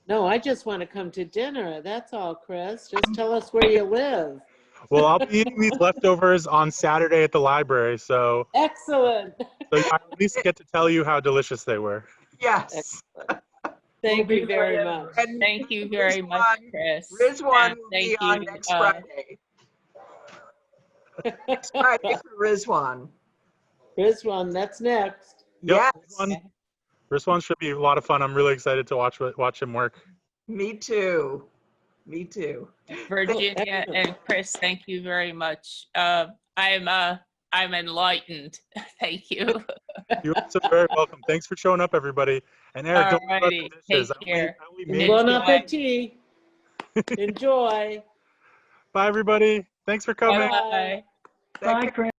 [SPEAKER 5] No, I just want to come to dinner. That's all, Chris. Just tell us where you live.
[SPEAKER 2] Well, I'll be eating these leftovers on Saturday at the library, so
[SPEAKER 5] Excellent.
[SPEAKER 2] I at least get to tell you how delicious they were.
[SPEAKER 1] Yes.
[SPEAKER 5] Thank you very much.
[SPEAKER 1] And
[SPEAKER 4] Thank you very much, Chris.
[SPEAKER 1] Rizwan
[SPEAKER 4] And
[SPEAKER 1] will be
[SPEAKER 4] thank
[SPEAKER 1] on
[SPEAKER 4] you,
[SPEAKER 1] next Friday. Next Friday for Rizwan.
[SPEAKER 5] Rizwan, that's next.
[SPEAKER 2] Yep,
[SPEAKER 1] Yes,
[SPEAKER 2] This one should be a lot of fun. I'm really excited to watch him work.
[SPEAKER 1] me too. Me too.
[SPEAKER 4] Virginia
[SPEAKER 5] Excellent.
[SPEAKER 4] and Chris, thank you very much. I'm enlightened. Thank you.
[SPEAKER 2] You're also very welcome. Thanks for showing up, everybody. And Eric, don't forget
[SPEAKER 4] Alrighty,
[SPEAKER 2] the dishes.
[SPEAKER 4] take care.
[SPEAKER 2] I only made
[SPEAKER 5] Bon
[SPEAKER 4] Enjoy.
[SPEAKER 5] appetit. Enjoy.
[SPEAKER 2] Bye, everybody. Thanks for coming.
[SPEAKER 5] Bye.
[SPEAKER 4] Bye-bye.
[SPEAKER 1] Bye, Chris.